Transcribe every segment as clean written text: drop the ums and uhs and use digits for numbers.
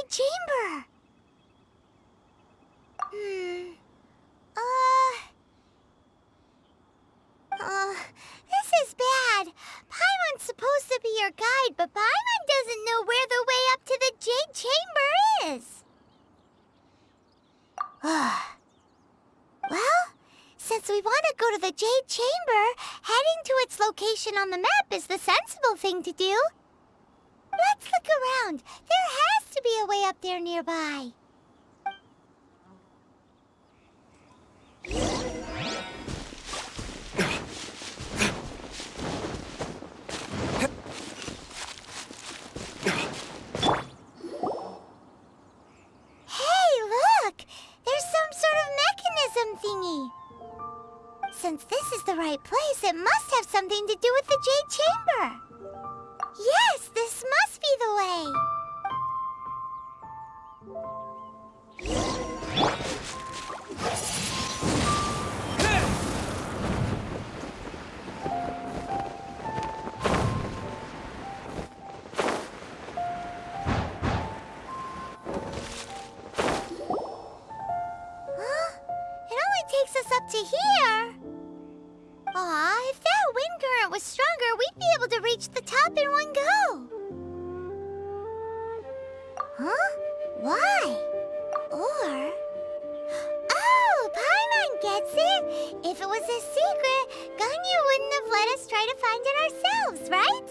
Chamber. This is bad. Paimon's supposed to be your guide, but Paimon doesn't know where the way up to the Jade Chamber is. Well, since we want to go to the Jade Chamber, heading to its location on the map is the sensible thing to do. Let's look around. There has to be a way up there nearby. Hey, look! There's some sort of mechanism thingy. Since this is the right place, it must have something to do with the Jade Chamber. Yes, this must be the way. Huh? It only takes us up to here. Aw, if that wind current was stronger, we'd be able to reach the top in one go. Huh? Why? Or... Oh, Paimon gets it! If it was a secret, Ganyu wouldn't have let us try to find it ourselves, right?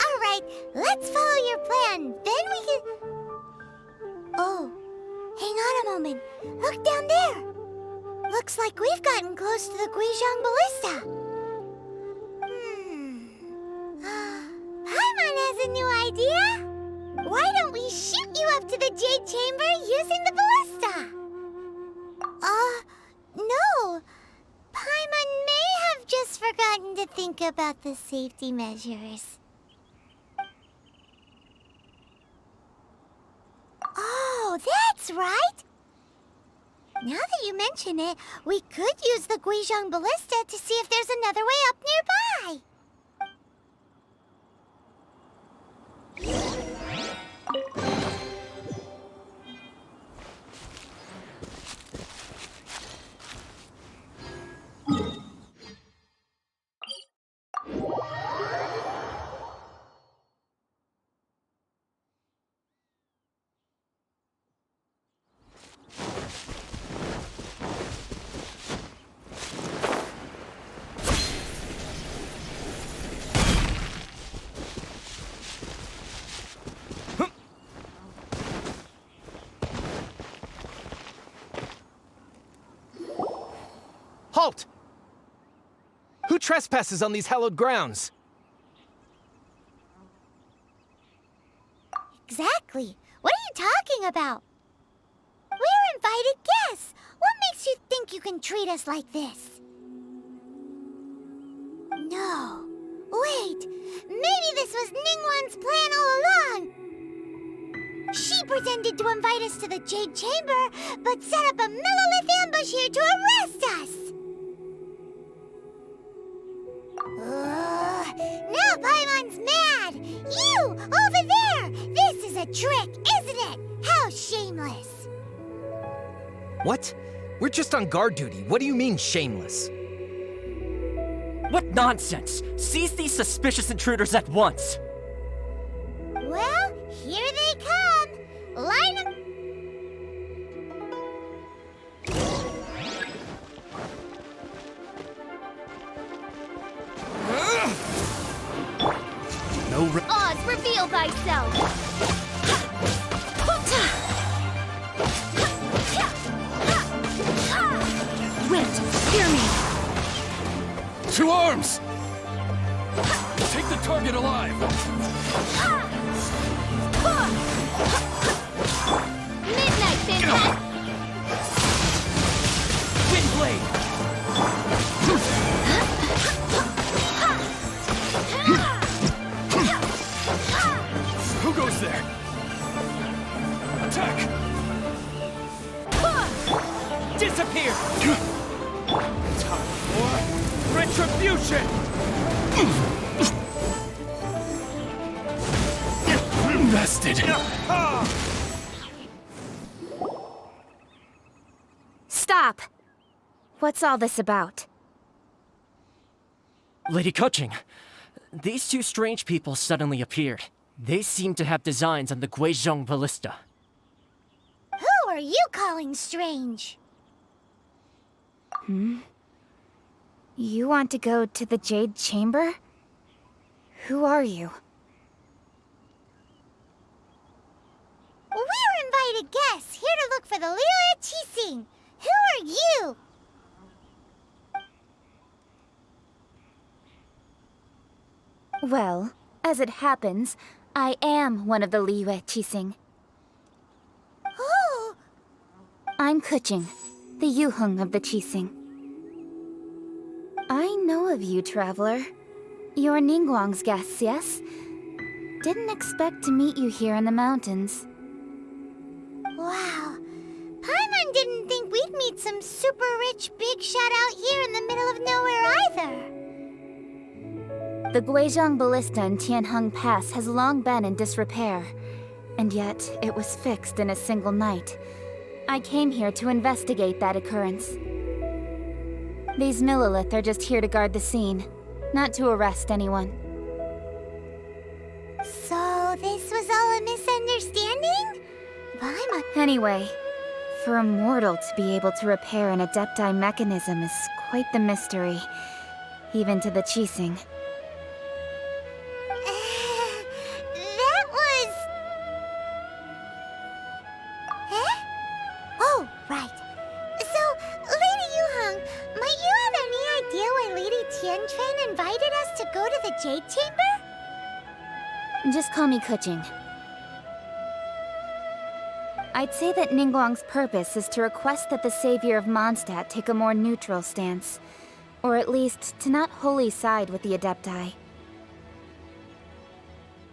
Alright, let's follow your plan. Then we can... Oh, hang on a moment. Look down there. Looks like we've gotten close to the Guizhong Ballista. Paimon has a new idea. Why don't we shoot you up to the Jade Chamber using the ballista? No. Paimon may have just forgotten to think about the safety measures. Oh, that's right. Now that you mention it, we could use the Guizhong Ballista to see if there's another way up nearby. Halt! Who trespasses on these hallowed grounds? Exactly. What are you talking about? We're invited guests. What makes you think you can treat us like this? No. Wait. Maybe this was Ningguang's plan all along. She pretended to invite us to the Jade Chamber, but set up a millilith ambush here to arrest us. Now Paimon's mad! You, over there! This is a trick, isn't it? How shameless! What? We're just on guard duty. What do you mean, shameless? What nonsense! Seize these suspicious intruders at once! Well, here they come. Line up. No Oz, reveal thyself. Wind, hear me! To arms! Take the target alive! Midnight, fantastic. Windblade! Who goes there? Attack! Disappear! Time for retribution! Invested! Stop! What's all this about? Lady Kenqing, these two strange people suddenly appeared. They seem to have designs on the Guizhong ballista. Who are you calling strange? You want to go to the Jade Chamber? Who are you? We're invited guests here to look for the Liu Qixing. Who are you? Well, as it happens, I am one of the Liu Qixing. Who? I'm Kenqing, the Yuheng of the Qixing. I know of you, traveler. You're Ningguang's guests, yes? Didn't expect to meet you here in the mountains. Wow. Paimon didn't think we'd meet some super rich big shot out here in the middle of nowhere either. The Guizhong ballista in Tianheng Pass has long been in disrepair, and yet it was fixed in a single night. I came here to investigate that occurrence. These Millilith are just here to guard the scene, not to arrest anyone. So this was all a misunderstanding? Paimon... Anyway, for a mortal to be able to repair an Adepti mechanism is quite the mystery, even to the Qixing. that was... Eh? Oh, right. So, Lady Yuheng, might you have any idea why Lady Tianquan invited us to go to the Jade Chamber? Just call me Kenqing. I'd say that Ningguang's purpose is to request that the savior of Mondstadt take a more neutral stance. Or at least, to not wholly side with the Adepti.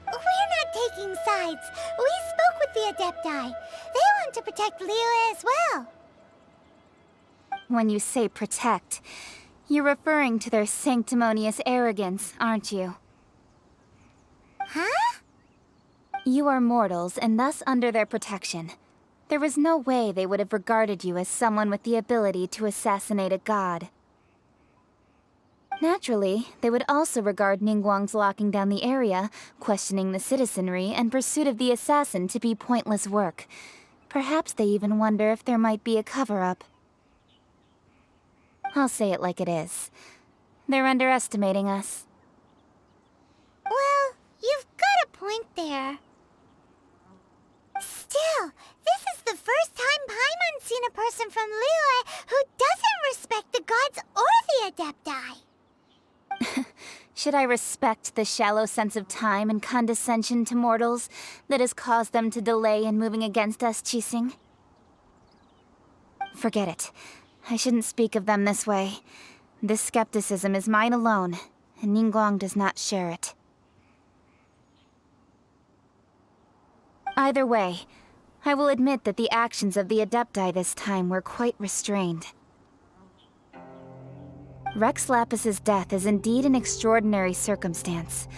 We're not taking sides. We spoke with the Adepti. They want to protect Liu as well. When you say protect, you're referring to their sanctimonious arrogance, aren't you? Huh? You are mortals, and thus under their protection. There was no way they would have regarded you as someone with the ability to assassinate a god. Naturally, they would also regard Ningguang's locking down the area, questioning the citizenry, and pursuit of the assassin to be pointless work. Perhaps they even wonder if there might be a cover-up. I'll say it like it is. They're underestimating us. Well, you've got a point there. Still, this is the first time Paimon's seen a person from Liyue who doesn't respect the gods or the Adepti. Should I respect the shallow sense of time and condescension to mortals that has caused them to delay in moving against us, Qixing? Forget it. I shouldn't speak of them this way. This skepticism is mine alone, and Ningguang does not share it. Either way, I will admit that the actions of the Adepti this time were quite restrained. Rex Lapis's death is indeed an extraordinary circumstance.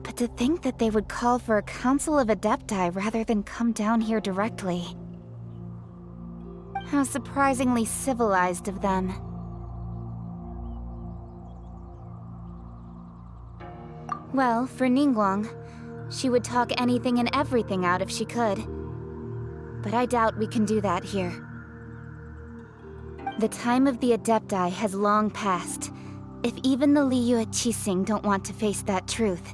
But to think that they would call for a council of Adepti rather than come down here directly. How surprisingly civilized of them. Well, for Ningguang, she would talk anything and everything out if she could. But I doubt we can do that here. The time of the Adepti has long passed. If even the Liyue Qixing don't want to face that truth,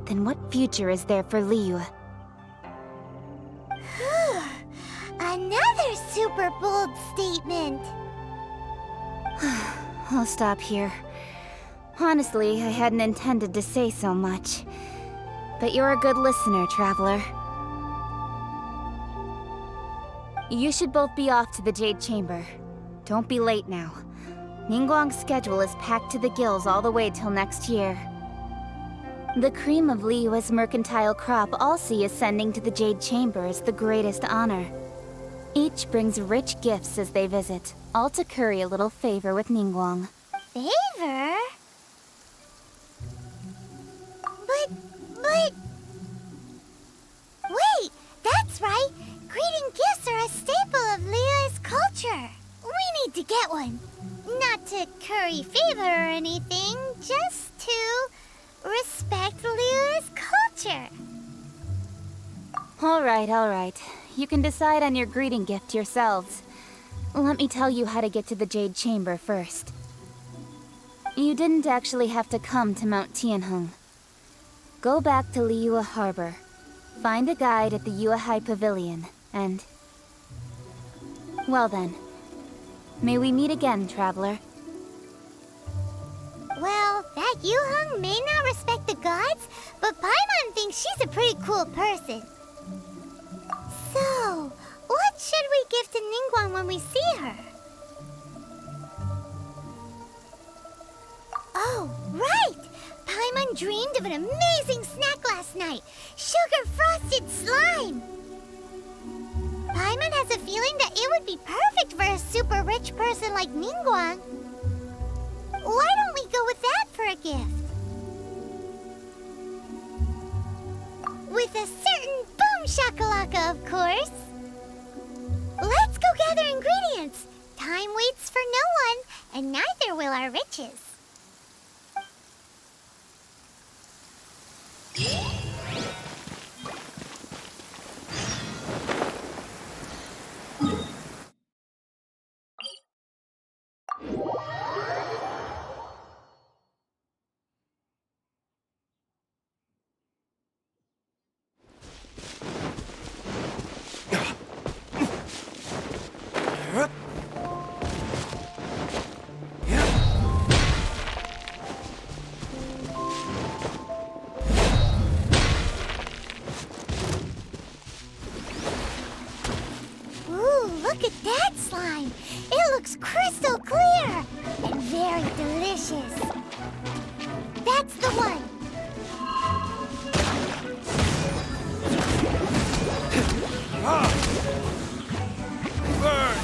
then what future is there for Liyue? Another super bold statement. I'll stop here. Honestly, I hadn't intended to say so much. But you're a good listener, Traveler. You should both be off to the Jade Chamber. Don't be late now. Ningguang's schedule is packed to the gills all the way till next year. The cream of Liyue's mercantile crop all see ascending to the Jade Chamber as the greatest honor. Each brings rich gifts as they visit, all to curry a little favor with Ningguang. Favor? But... Wait, that's right! Greeting gifts are a staple of Liyue's culture. We need to get one. Not to curry favor or anything, just to respect Liyue's culture. All right. You can decide on your greeting gift yourselves. Let me tell you how to get to the Jade Chamber first. You didn't actually have to come to Mount Tianheng. Go back to Liyue Harbor. Find a guide at the Yuehai Pavilion, and... Well then. May we meet again, Traveler. Well, that Yuheng may not respect the gods, but Paimon thinks she's a pretty cool person. So, what should we give to Ningguang when we see her? Oh, right! Paimon dreamed of an amazing snack last night! Sugar-frosted slime! Paimon has a feeling that it would be perfect for a super rich person like Ningguang. Why don't we go with that for a gift? With a certain boom shakalaka, of course! Let's go gather ingredients! Time waits for no one, and neither will our riches. Look at that slime! It looks crystal clear! And very delicious! That's the one! Burn!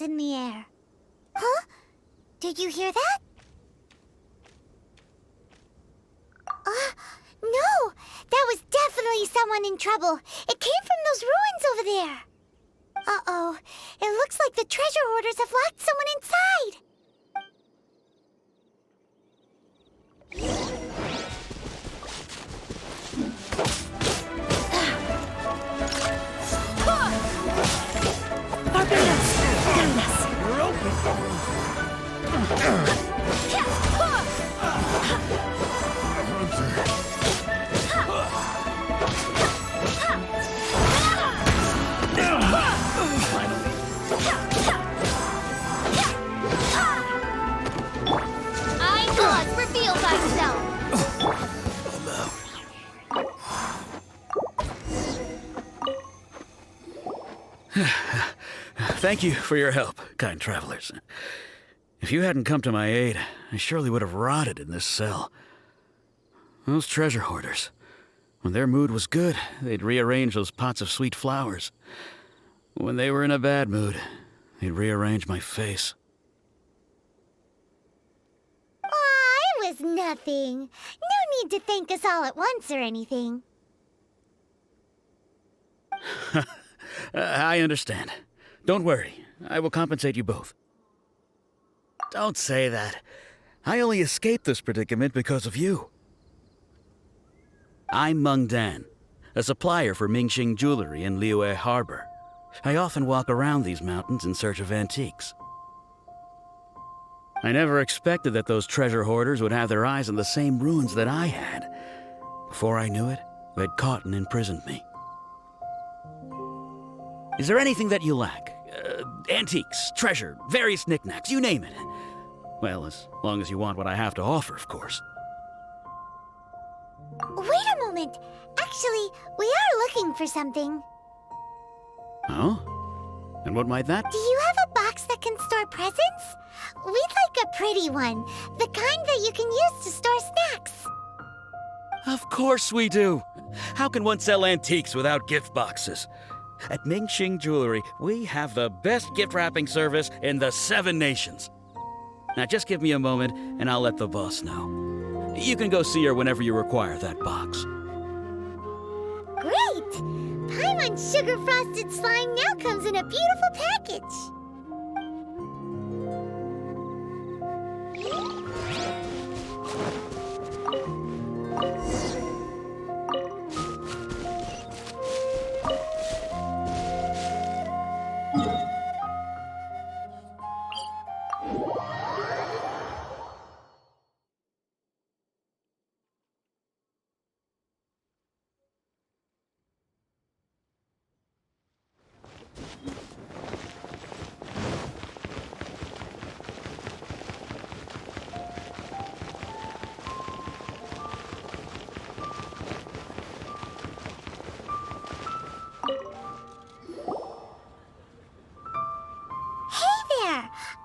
In the air. Huh? Did you hear that? No! That was definitely someone in trouble. It came from those ruins over there. Uh-oh. It looks like the treasure hoarders have locked someone inside. Reveal thyself! Thank you for your help, kind travelers. If you hadn't come to my aid, I surely would have rotted in this cell. Those treasure hoarders. When their mood was good, they'd rearrange those pots of sweet flowers. When they were in a bad mood, they'd rearrange my face. Aw, it was nothing. No need to thank us all at once or anything. I understand. Don't worry. I will compensate you both. Don't say that. I only escaped this predicament because of you. I'm Meng Dan, a supplier for Mingxing jewelry in Liyue Harbor. I often walk around these mountains in search of antiques. I never expected that those treasure hoarders would have their eyes on the same ruins that I had. Before I knew it, they'd caught and imprisoned me. Is there anything that you lack? Antiques, treasure, various knickknacks, you name it. Well, as long as you want what I have to offer, of course. Wait a moment. Actually, we are looking for something. Oh? And what might that be? Do you have a box that can store presents? We'd like a pretty one. The kind that you can use to store snacks. Of course we do. How can one sell antiques without gift boxes? At Mingxing Jewelry, we have the best gift wrapping service in the 7 nations. Now just give me a moment and I'll let the boss know. You can go see her whenever you require that box. Great! Paimon Sugar Frosted Slime now comes in a beautiful package.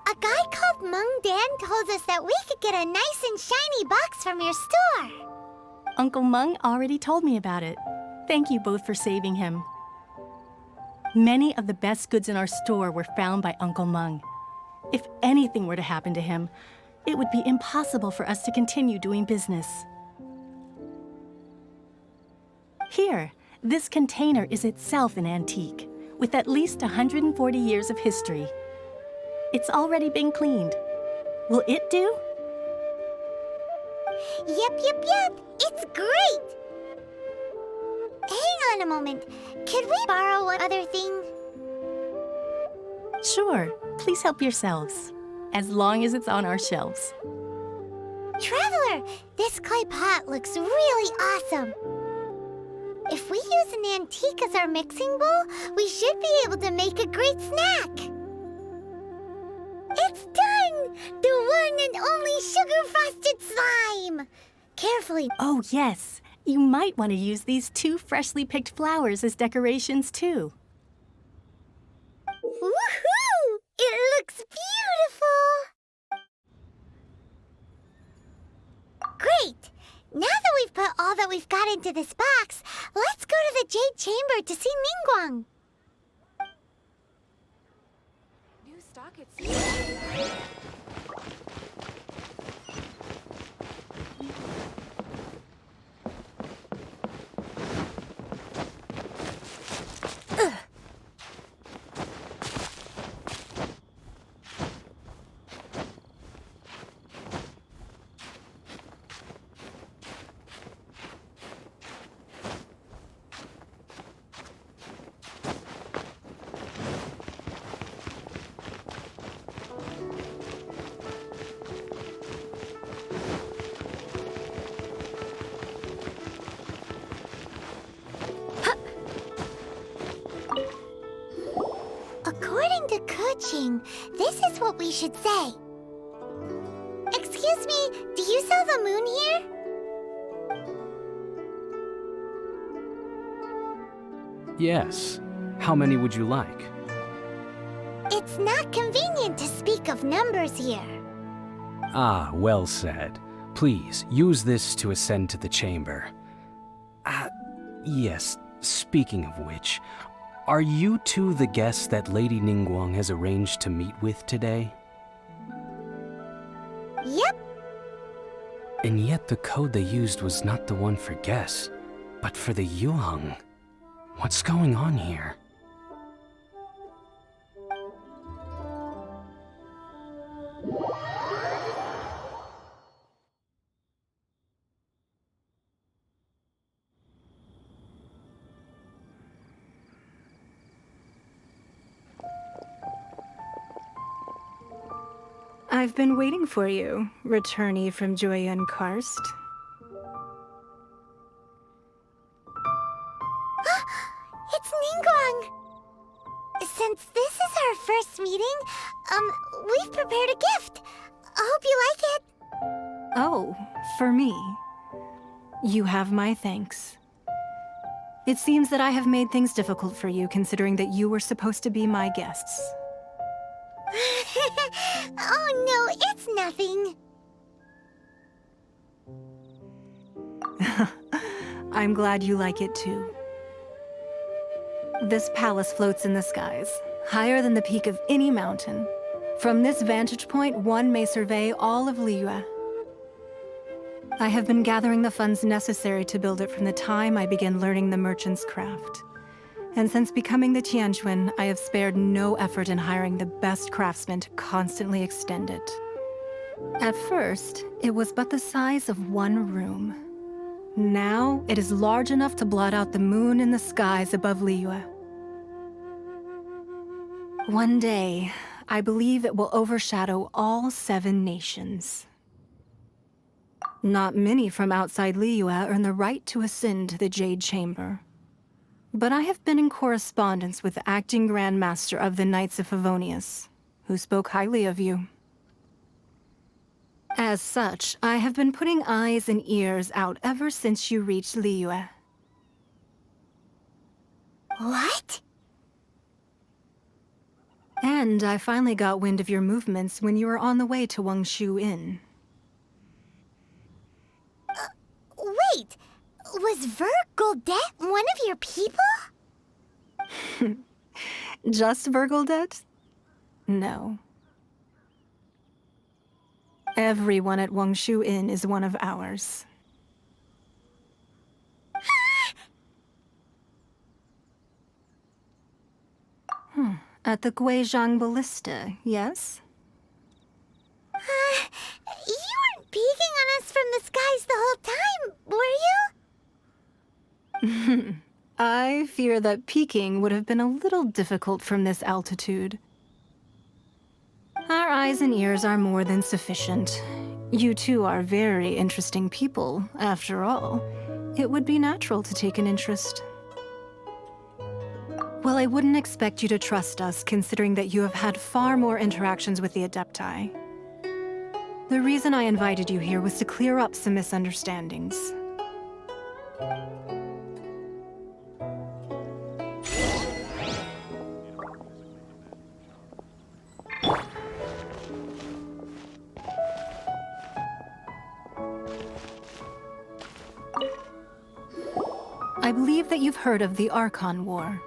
A guy called Meng Dan told us that we could get a nice and shiny box from your store. Uncle Meng already told me about it. Thank you both for saving him. Many of the best goods in our store were found by Uncle Meng. If anything were to happen to him, it would be impossible for us to continue doing business. Here, this container is itself an antique, with at least 140 years of history. It's already been cleaned. Will it do? Yep. It's great! Hang on a moment. Could we borrow one other thing? Sure, please help yourselves, as long as it's on our shelves. Traveler, this clay pot looks really awesome. If we use an antique as our mixing bowl, we should be able to make a great snack. It's done! The one and only sugar-frosted slime! Carefully. Oh, yes. You might want to use these 2 freshly picked flowers as decorations, too. Woohoo! It looks beautiful! Great! Now that we've put all that we've got into this box, let's go to the Jade Chamber to see Ningguang. New stock at According to Keqing, this is what we should say. Excuse me, do you sell the moon here? Yes. How many would you like? It's not convenient to speak of numbers here. Ah, well said. Please, use this to ascend to the chamber. Yes, speaking of which, are you two the guests that Lady Ningguang has arranged to meet with today? Yep. And yet the code they used was not the one for guests, but for the Yuheng. What's going on here? I've been waiting for you, returnee from Joyun Karst. It's Ningguang! Since this is our first meeting, we've prepared a gift. I hope you like it. Oh, for me. You have my thanks. It seems that I have made things difficult for you, considering that you were supposed to be my guests. Oh no, it's nothing. I'm glad you like it too. This palace floats in the skies, higher than the peak of any mountain. From this vantage point, one may survey all of Liyue. I have been gathering the funds necessary to build it from the time I began learning the merchant's craft. And since becoming the Tianquan, I have spared no effort in hiring the best craftsmen to constantly extend it. At first, it was but the size of one room. Now, it is large enough to blot out the moon in the skies above Liyue. One day, I believe it will overshadow all 7 nations. Not many from outside Liyue earn the right to ascend to the Jade Chamber. But I have been in correspondence with the acting Grand Master of the Knights of Favonius, who spoke highly of you. As such, I have been putting eyes and ears out ever since you reached Liyue. What? And I finally got wind of your movements when you were on the way to Wangshu Inn. Wait! Was Vergoldet one of your people? Just Vergoldet? No. Everyone at Wangshu Inn is one of ours. At the Guizhang Ballista, yes? You weren't peeking on us from the skies the whole time, were you? I fear that peeking would have been a little difficult from this altitude. Our eyes and ears are more than sufficient. You two are very interesting people, after all. It would be natural to take an interest. Well, I wouldn't expect you to trust us, considering that you have had far more interactions with the Adepti. The reason I invited you here was to clear up some misunderstandings. I believe that you've heard of the Archon War.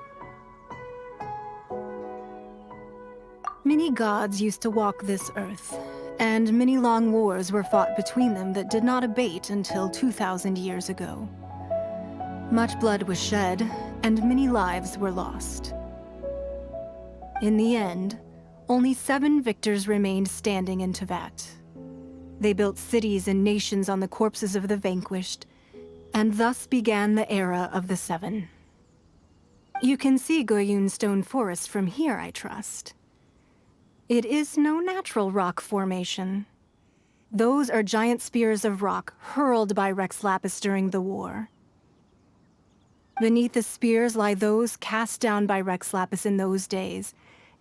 Many gods used to walk this earth, and many long wars were fought between them that did not abate until 2,000 years ago. Much blood was shed, and many lives were lost. In the end, only 7 victors remained standing in Tevat. They built cities and nations on the corpses of the vanquished, and thus began the era of the 7. You can see Goyun Stone Forest from here, I trust. It is no natural rock formation. Those are giant spears of rock hurled by Rex Lapis during the war. Beneath the spears lie those cast down by Rex Lapis in those days,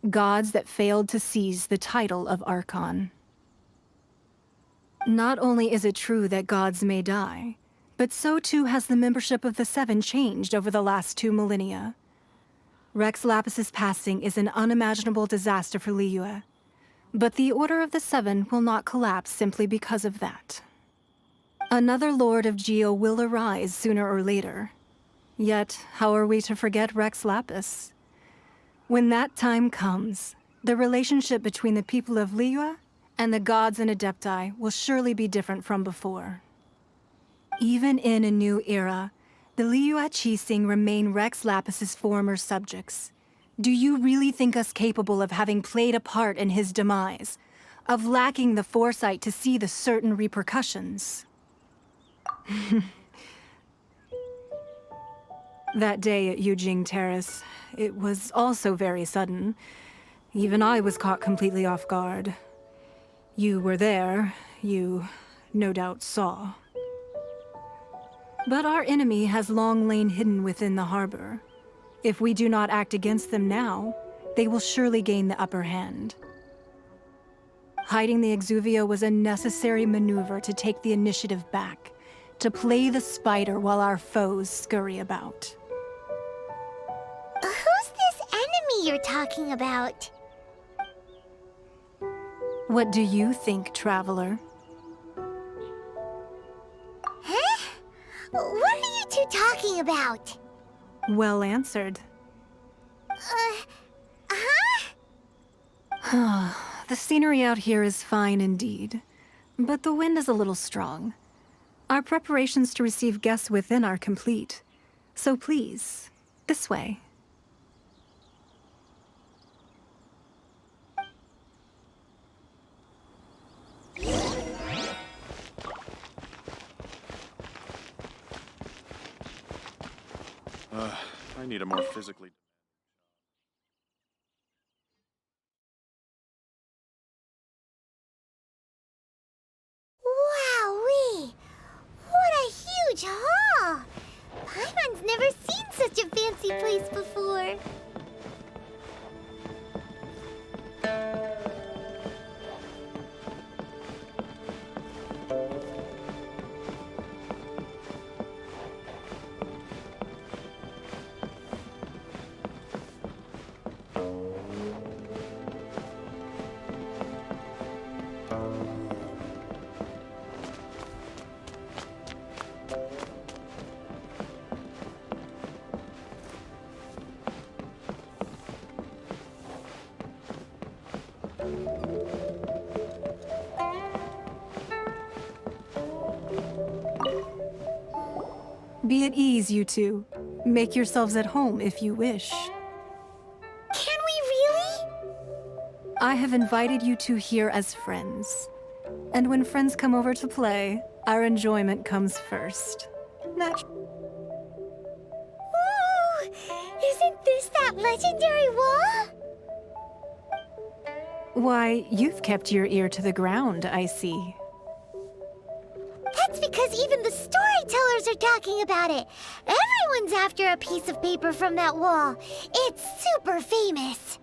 gods that failed to seize the title of Archon. Not only is it true that gods may die, but so too has the membership of the 7 changed over the last 2 millennia. Rex Lapis's passing is an unimaginable disaster for Liyue, but the Order of the 7 will not collapse simply because of that. Another Lord of Geo will arise sooner or later. Yet, how are we to forget Rex Lapis? When that time comes, the relationship between the people of Liyue and the gods and Adepti will surely be different from before. Even in a new era, the Liyue Qixing remain Rex Lapis's former subjects. Do you really think us capable of having played a part in his demise? Of lacking the foresight to see the certain repercussions? That day at Yujing Terrace, it was also very sudden. Even I was caught completely off guard. You were there. You, no doubt, saw. But our enemy has long lain hidden within the harbor. If we do not act against them now, they will surely gain the upper hand. Hiding the Exuvia was a necessary maneuver to take the initiative back, to play the spider while our foes scurry about. Who's this enemy you're talking about? What do you think, Traveler? Huh? What are you two talking about? Well answered. The scenery out here is fine indeed, but the wind is a little strong. Our preparations to receive guests within are complete, so please, this way. I need a more physically... Wowee! What a huge hall! Paimon's never seen such a fancy place before. Be at ease, you two. Make yourselves at home if you wish. Can we really? I have invited you two here as friends. And when friends come over to play, our enjoyment comes first. Ooh! Isn't this that legendary wall? Why, you've kept your ear to the ground, I see. That's because even the storytellers are talking about it. Everyone's after a piece of paper from that wall. It's super famous.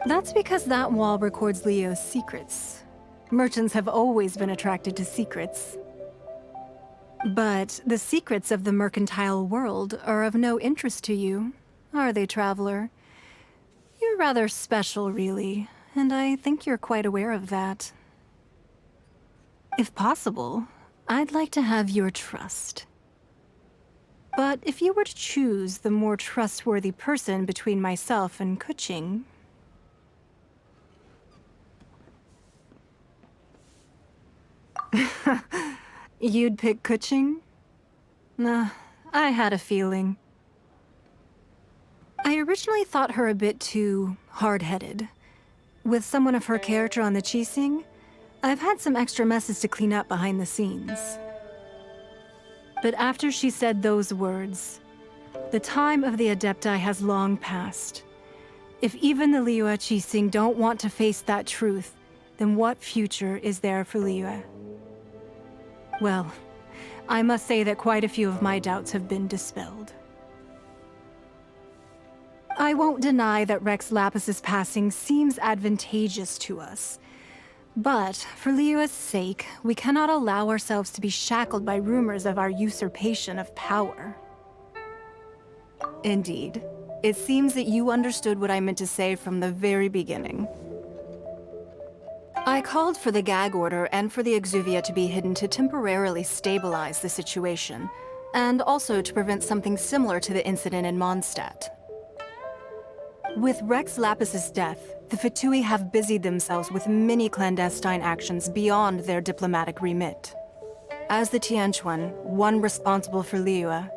That's because that wall records Leo's secrets. Merchants have always been attracted to secrets. But the secrets of the mercantile world are of no interest to you, are they, Traveler? You're rather special, really, and I think you're quite aware of that. If possible, I'd like to have your trust. But if you were to choose the more trustworthy person between myself and Kenqing... You'd pick Kenqing? Nah, I had a feeling. I originally thought her a bit too hard-headed. With someone of her character on the Qixing, I've had some extra messes to clean up behind the scenes. But after she said those words, the time of the Adepti has long passed. If even the Liyue Qixing don't want to face that truth, then what future is there for Liyue? Well, I must say that quite a few of my doubts have been dispelled. I won't deny that Rex Lapis's passing seems advantageous to us. But, for Liyue's sake, we cannot allow ourselves to be shackled by rumors of our usurpation of power. Indeed. It seems that you understood what I meant to say from the very beginning. I called for the gag order and for the Exuvia to be hidden to temporarily stabilize the situation. and also to prevent something similar to the incident in Mondstadt. With Rex Lapis's death, the Fatui have busied themselves with many clandestine actions beyond their diplomatic remit. As the Tianquan, one responsible for Liyue,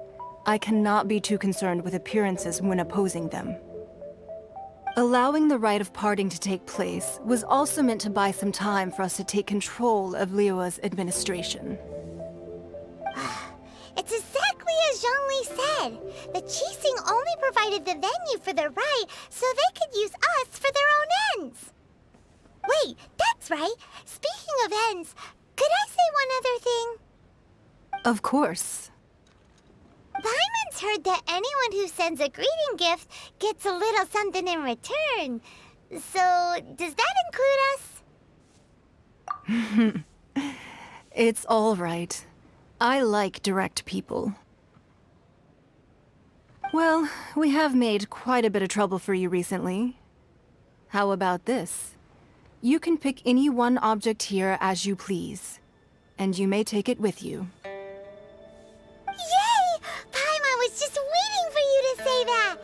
I cannot be too concerned with appearances when opposing them. Allowing the rite of parting to take place was also meant to buy some time for us to take control of Liyue's administration. It's exactly as Zhongli said. The Qixing only provided the venue for the rite so they could use us for their own ends. Wait, that's right. Speaking of ends, could I say one other thing? Of course. Paimon's heard that anyone who sends a greeting gift gets a little something in return. So, does that include us? It's all right. I like direct people. Well, we have made quite a bit of trouble for you recently. How about this? You can pick any one object here as you please, and you may take it with you. Yay! Paimon was just waiting for you to say that.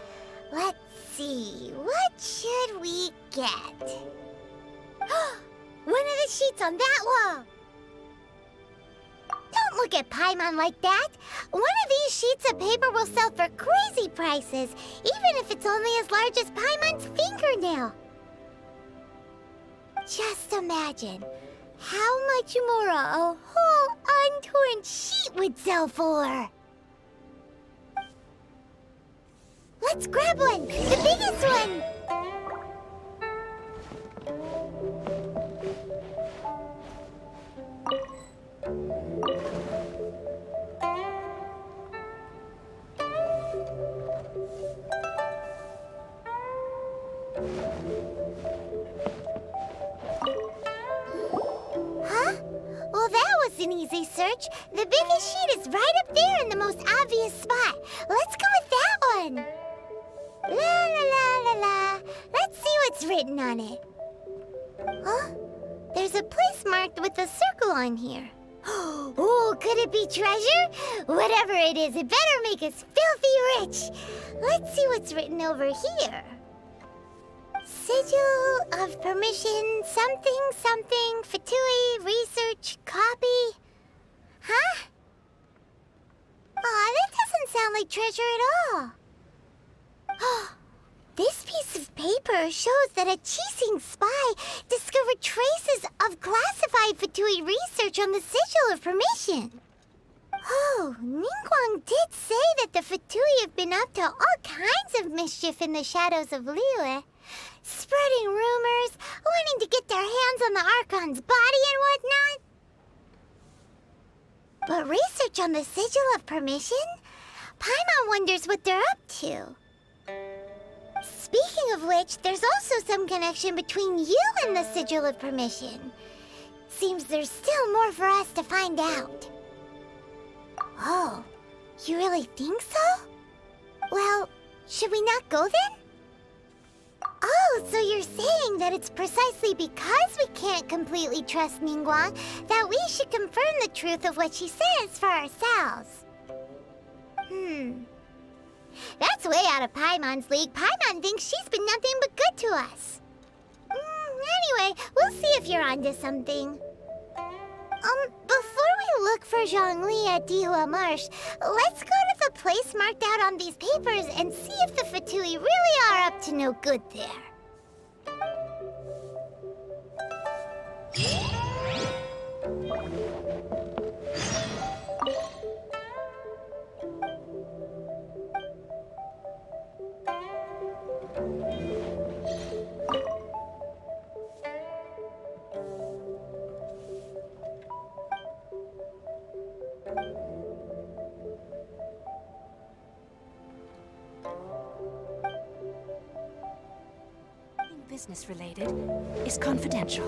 Let's see, what should we get? One of the sheets on that wall. Don't look at Paimon like that. One of these sheets of paper will sell for crazy prices, even if it's only as large as Paimon's fingernail. Just imagine how much more a whole untorn sheet would sell for. Let's grab one, the biggest one. Huh? Well, that was an easy search. The biggest sheet is right up there in the most obvious spot. Let's go with that one. La la la la la. Let's see what's written on it. Huh? There's a place marked with a circle on here. Oh, could it be treasure? Whatever it is, it better make us filthy rich. Let's see what's written over here. Sigil of permission, something, something, Fatui, research, copy. Huh? Aw, that doesn't sound like treasure at all. This piece of paper shows that a Qixing spy discovered traces of classified Fatui research on the Sigil of Permission. Oh, Ningguang did say that the Fatui have been up to all kinds of mischief in the shadows of Liyue, spreading rumors, wanting to get their hands on the Archon's body and whatnot. But research on the Sigil of Permission? Paimon wonders what they're up to. Speaking of which, there's also some connection between you and the Sigil of Permission. Seems there's still more for us to find out. Oh, you really think so? Well, should we not go then? Oh, so you're saying that it's precisely because we can't completely trust Ningguang that we should confirm the truth of what she says for ourselves. That's way out of Paimon's league. Paimon thinks she's been nothing but good to us. Anyway, we'll see if you're onto something. Before we look for Zhongli at Dihua Marsh, let's go to the place marked out on these papers and see if the Fatui really are up to no good there. Business related is confidential.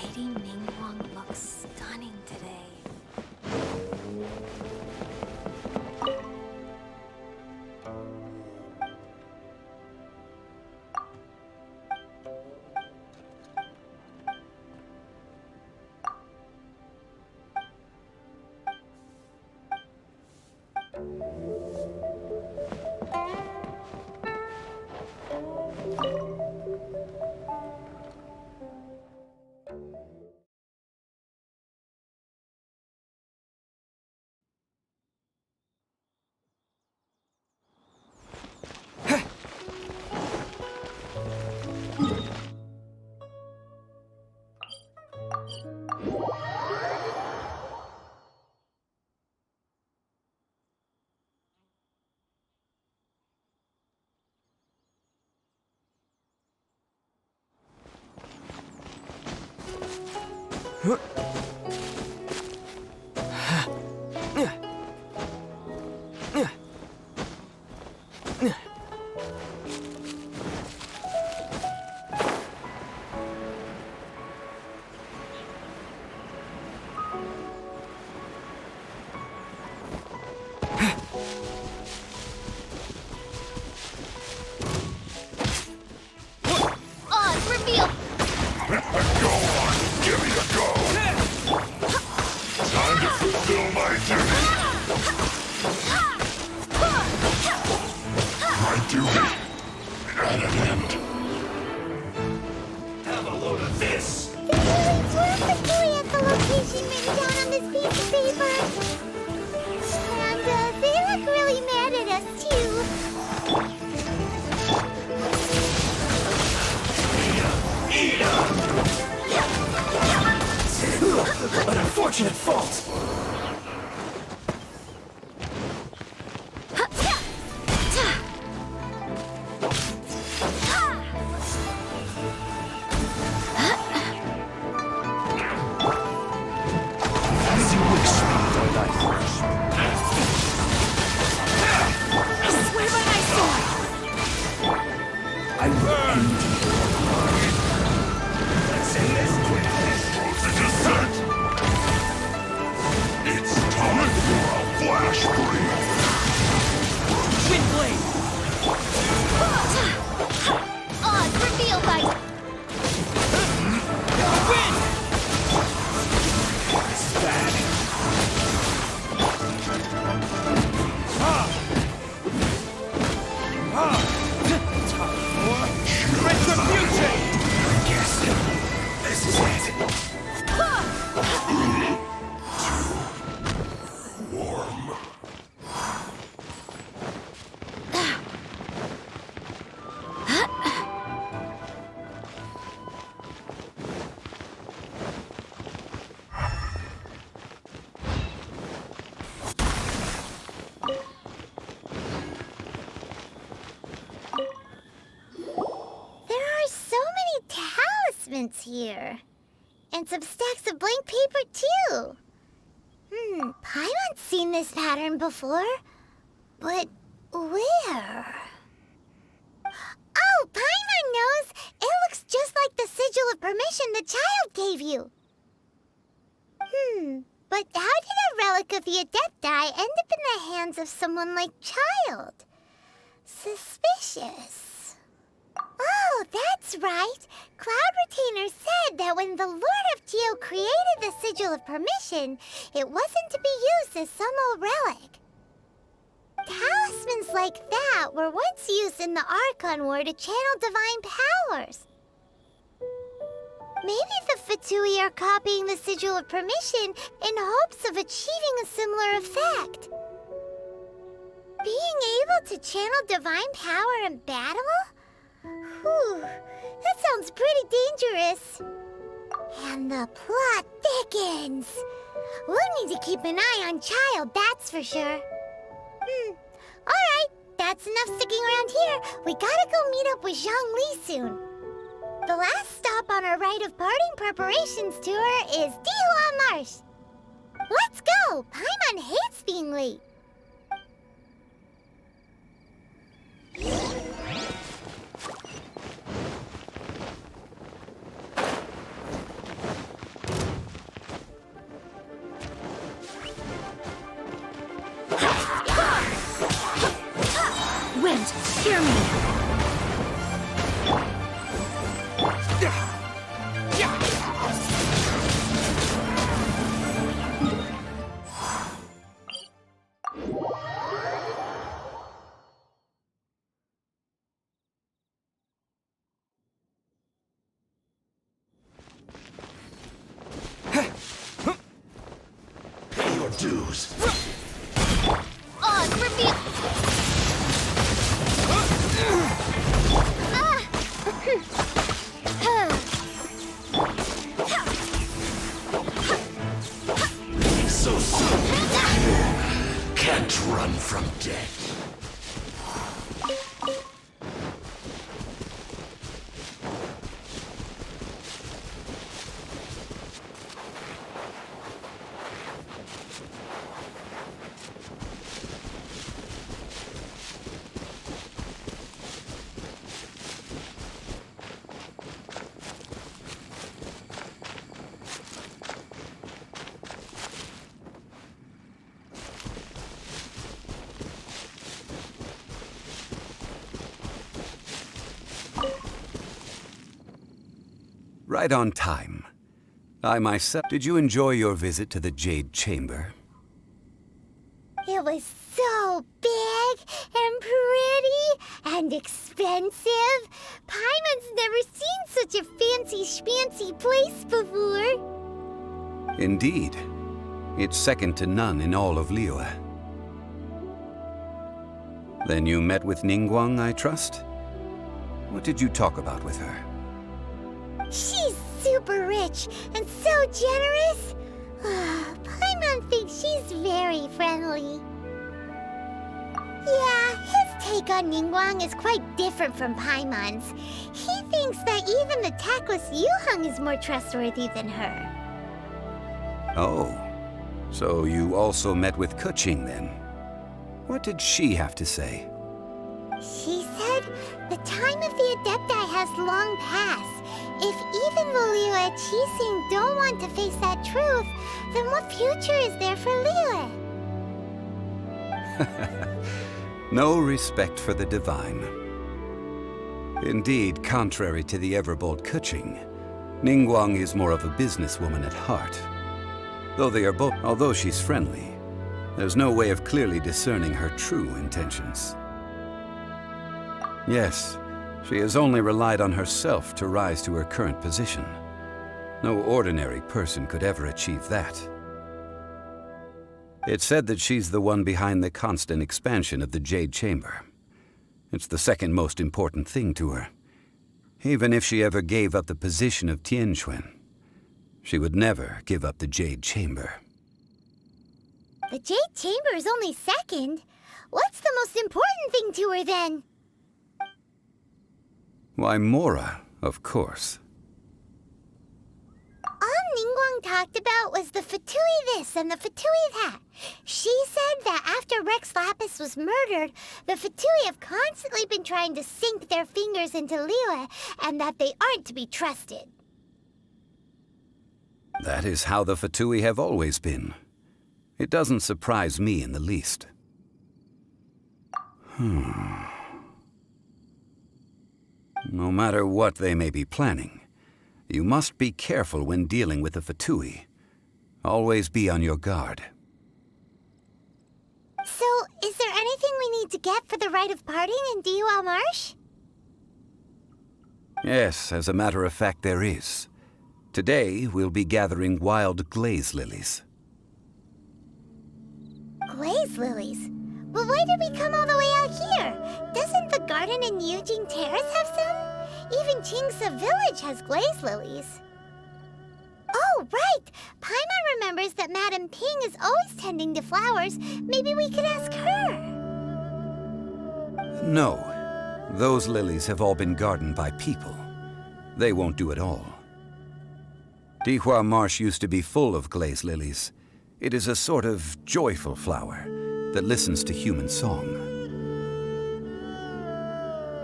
Lady Ningguang looks stunning today. An unfortunate fault! As you wish, Twilight. I swear by my sword! I will end you. Let's end this quickly. The descent! It's time for a flash break! Windblade! Odds reveal by... Win! This is bad. Retribution! I guess this is it. Warm. There are so many talismans here. And some stacks of blank paper, too. Paimon's seen this pattern before. But where? Oh, Paimon knows! It looks just like the sigil of permission the child gave you. But how did a relic of the Adepti end up in the hands of someone like Child? Suspicious. Oh, that's right. Cloud Retainer said that when the Lord of Geo created the Sigil of Permission, it wasn't to be used as some old relic. Talismans like that were once used in the Archon War to channel divine powers. Maybe the Fatui are copying the Sigil of Permission in hopes of achieving a similar effect. Being able to channel divine power in battle? Whew, that sounds pretty dangerous. And the plot thickens. We'll need to keep an eye on Child, that's for sure. Alright, that's enough sticking around here. We gotta go meet up with Zhongli soon. The last stop on our rite of parting preparations tour is Dihua Marsh. Let's go! Paimon hates being late. Hear me. Pay your dues. So soon. Can't run from death. Right on time. I myself... Did you enjoy your visit to the Jade Chamber? It was so big and pretty and expensive. Paimon's never seen such a fancy schmancy place before. Indeed. It's second to none in all of Liyue. Then you met with Ningguang, I trust? What did you talk about with her? She's super rich and so generous. Paimon thinks she's very friendly. Yeah, his take on Ningguang is quite different from Paimon's. He thinks that even the tactless Yuheng is more trustworthy than her. Oh, so you also met with Kenqing then? What did she have to say? She said the time of the Adepti has long passed. If even the Liyue Qixing don't want to face that truth, then what future is there for Liyue? No respect for the divine. Indeed, contrary to the ever-bold Kenqing, Ningguang is more of a businesswoman at heart. Although she's friendly, there's no way of clearly discerning her true intentions. Yes, she has only relied on herself to rise to her current position. No ordinary person could ever achieve that. It's said that she's the one behind the constant expansion of the Jade Chamber. It's the second most important thing to her. Even if she ever gave up the position of Tianquan, she would never give up the Jade Chamber. The Jade Chamber is only second. What's the most important thing to her then? Why, Mora, of course. All Ningguang talked about was the Fatui this and the Fatui that. She said that after Rex Lapis was murdered, the Fatui have constantly been trying to sink their fingers into Liyue, and that they aren't to be trusted. That is how the Fatui have always been. It doesn't surprise me in the least. No matter what they may be planning, you must be careful when dealing with the Fatui. Always be on your guard. So, is there anything we need to get for the rite of parting in Dihua Marsh? Yes, as a matter of fact, there is. Today, we'll be gathering wild glaze lilies. Glaze lilies? But why did we come all the way out here? Doesn't the garden in Yujing Terrace have some? Even Qingse Village has glaze lilies. Oh, right! Paimon remembers that Madame Ping is always tending to flowers. Maybe we could ask her. No. Those lilies have all been gardened by people. They won't do it all. Dihua Marsh used to be full of glaze lilies. It is a sort of joyful flower that listens to human song.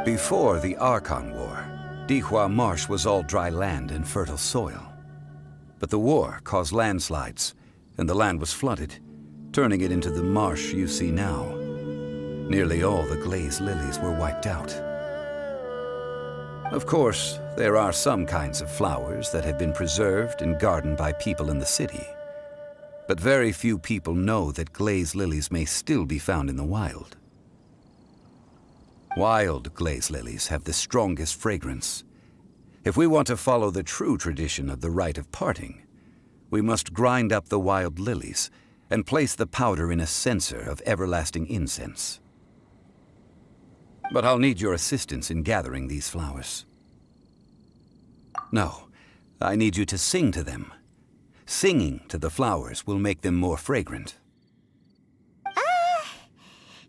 Before the Archon War, Dihua Marsh was all dry land and fertile soil. But the war caused landslides, and the land was flooded, turning it into the marsh you see now. Nearly all the glaze lilies were wiped out. Of course, there are some kinds of flowers that have been preserved and gardened by people in the city. But very few people know that glaze lilies may still be found in the wild. Wild glaze lilies have the strongest fragrance. If we want to follow the true tradition of the rite of parting, we must grind up the wild lilies and place the powder in a censer of everlasting incense. But I'll need your assistance in gathering these flowers. No, I need you to sing to them. Singing to the flowers will make them more fragrant.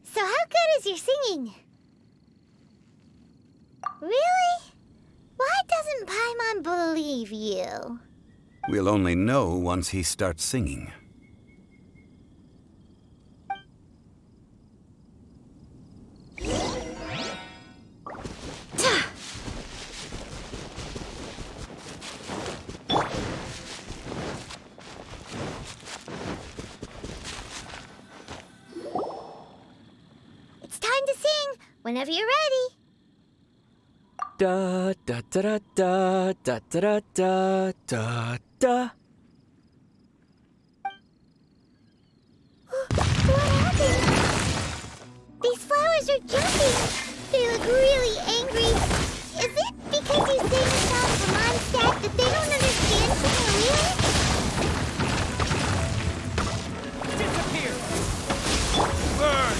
So how good is your singing? Really? Why doesn't Paimon believe you? We'll only know once he starts singing. It's time to sing whenever you're ready. Da da da da da da da da da. What happened? These flowers are jumping. They look really angry. Is it because you sing a song from Mondstadt that they don't understand Korean? Disappear! Burn!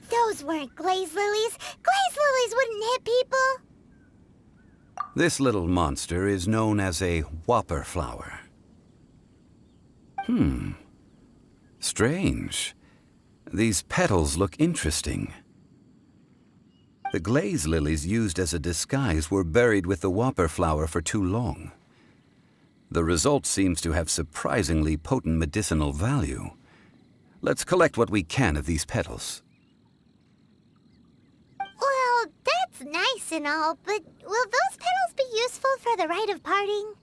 Those weren't glaze lilies. Glaze lilies wouldn't hit people. This little monster is known as a whopper flower. Strange. These petals look interesting. The glaze lilies used as a disguise were buried with the whopper flower for too long. The result seems to have surprisingly potent medicinal value. Let's collect what we can of these petals. Well, that's nice and all, but will those petals be useful for the rite of parting?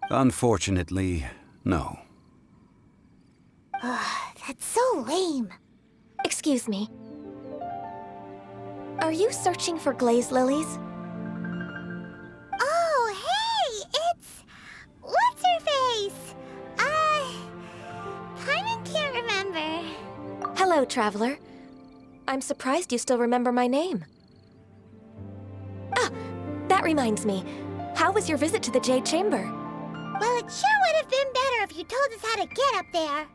Unfortunately, no. That's so lame. Excuse me. Are you searching for glaze lilies? Oh, hey! It's... What's her face? Paimon can't remember. Hello, traveler. I'm surprised you still remember my name. Ah, that reminds me. How was your visit to the Jade Chamber? Well, it sure would have been better if you told us how to get up there.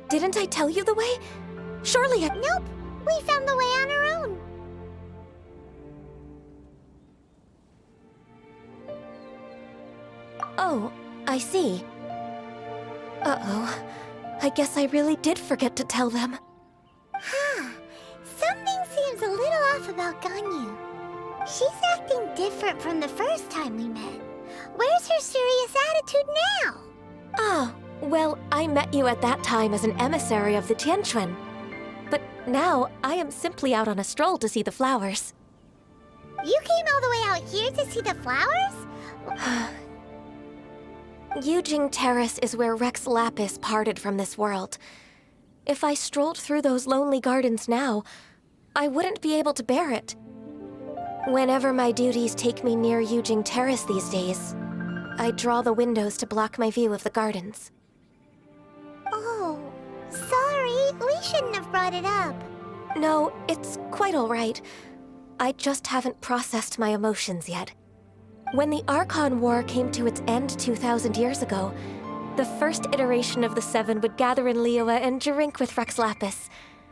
Didn't I tell you the way? Surely I... Nope, we found the way on our own. Oh, I see. Uh-oh. I guess I really did forget to tell them. Huh. Something seems a little off about Ganyu. She's acting different from the first time we met. Where's her serious attitude now? Ah, well, I met you at that time as an emissary of the Tianquan. But now, I am simply out on a stroll to see the flowers. You came all the way out here to see the flowers? Yujing Terrace is where Rex Lapis parted from this world. If I strolled through those lonely gardens now, I wouldn't be able to bear it. Whenever my duties take me near Yujing Terrace these days, I draw the windows to block my view of the gardens. Oh, sorry. We shouldn't have brought it up. No, it's quite all right. I just haven't processed my emotions yet. When the Archon War came to its end 2,000 years ago, the first iteration of the Seven would gather in Liyue and drink with Rex Lapis.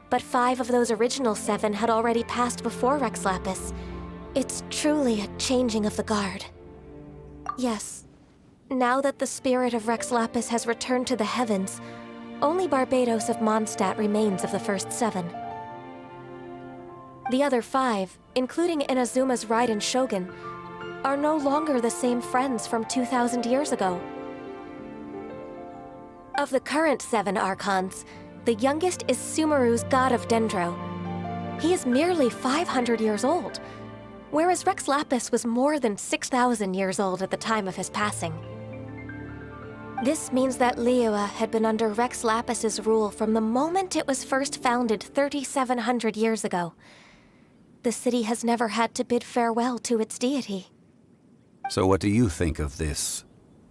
But 5 of those original 7 had already passed before Rex Lapis. It's truly a changing of the guard. Yes, now that the spirit of Rex Lapis has returned to the heavens, only Barbados of Mondstadt remains of the first 7. The other 5, including Inazuma's Raiden Shogun, are no longer the same friends from 2,000 years ago. Of the current 7 Archons, the youngest is Sumeru's god of Dendro. He is merely 500 years old. whereas Rex Lapis was more than 6,000 years old at the time of his passing. This means that Liyue had been under Rex Lapis's rule from the moment it was first founded 3,700 years ago. The city has never had to bid farewell to its deity. So what do you think of this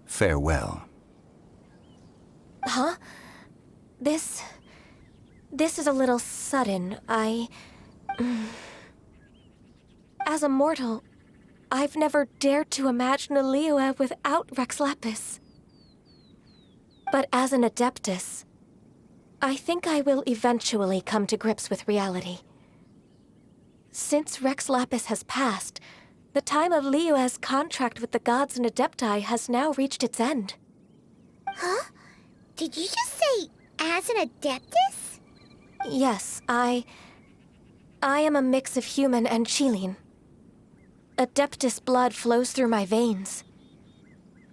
farewell? Huh? This is a little sudden. As a mortal, I've never dared to imagine a Liyue without Rex Lapis. But as an Adeptus, I think I will eventually come to grips with reality. Since Rex Lapis has passed, the time of Liyue's contract with the gods and Adepti has now reached its end. Huh? Did you just say, as an Adeptus? Yes, I am a mix of human and Chilean. Adeptus blood flows through my veins.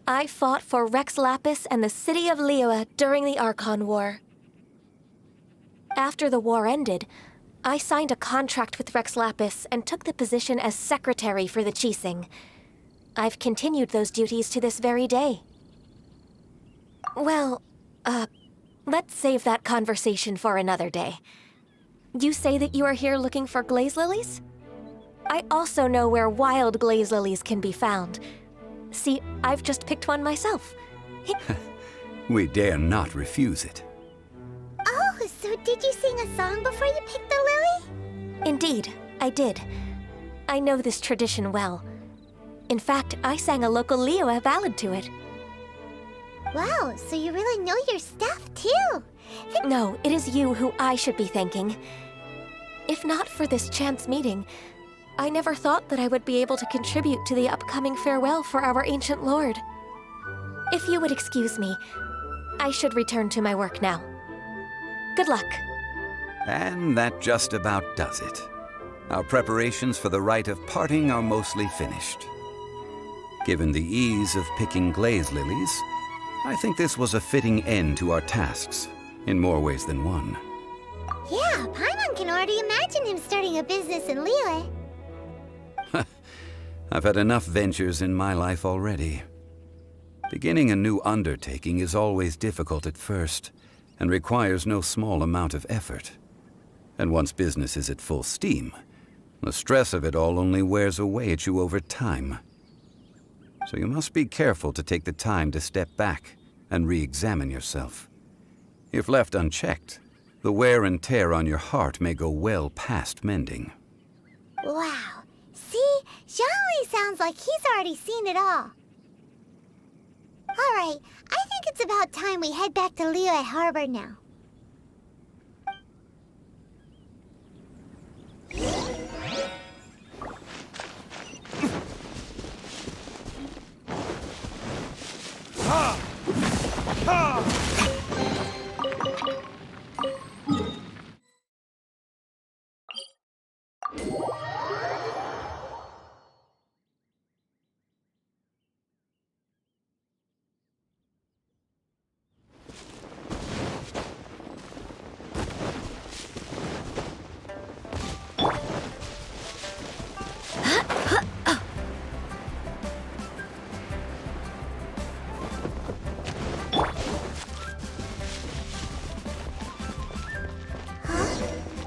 I fought for Rex Lapis and the city of Liyue during the Archon War. After the war ended, I signed a contract with Rex Lapis and took the position as secretary for the Qixing. I've continued those duties to this very day. Well, let's save that conversation for another day. You say that you are here looking for glaze lilies? I also know where wild glaze lilies can be found. See, I've just picked one myself. We dare not refuse it. Oh, so did you sing a song before you picked the lily? Indeed, I did. I know this tradition well. In fact, I sang a local Liyue ballad to it. Wow, so you really know your stuff, too. No, it is you who I should be thanking. If not for this chance meeting, I never thought that I would be able to contribute to the upcoming farewell for our ancient lord. If you would excuse me, I should return to my work now. Good luck. And that just about does it. Our preparations for the rite of parting are mostly finished. Given the ease of picking glaze lilies, I think this was a fitting end to our tasks, in more ways than one. Yeah, Paimon can already imagine him starting a business in Liyue. I've had enough ventures in my life already. Beginning a new undertaking is always difficult at first, and requires no small amount of effort. And once business is at full steam, the stress of it all only wears away at you over time. So you must be careful to take the time to step back and re-examine yourself. If left unchecked, the wear and tear on your heart may go well past mending. Wow. See? Zhongli sounds like he's already seen it all. Alright, I think it's about time we head back to Liyue Harbor now.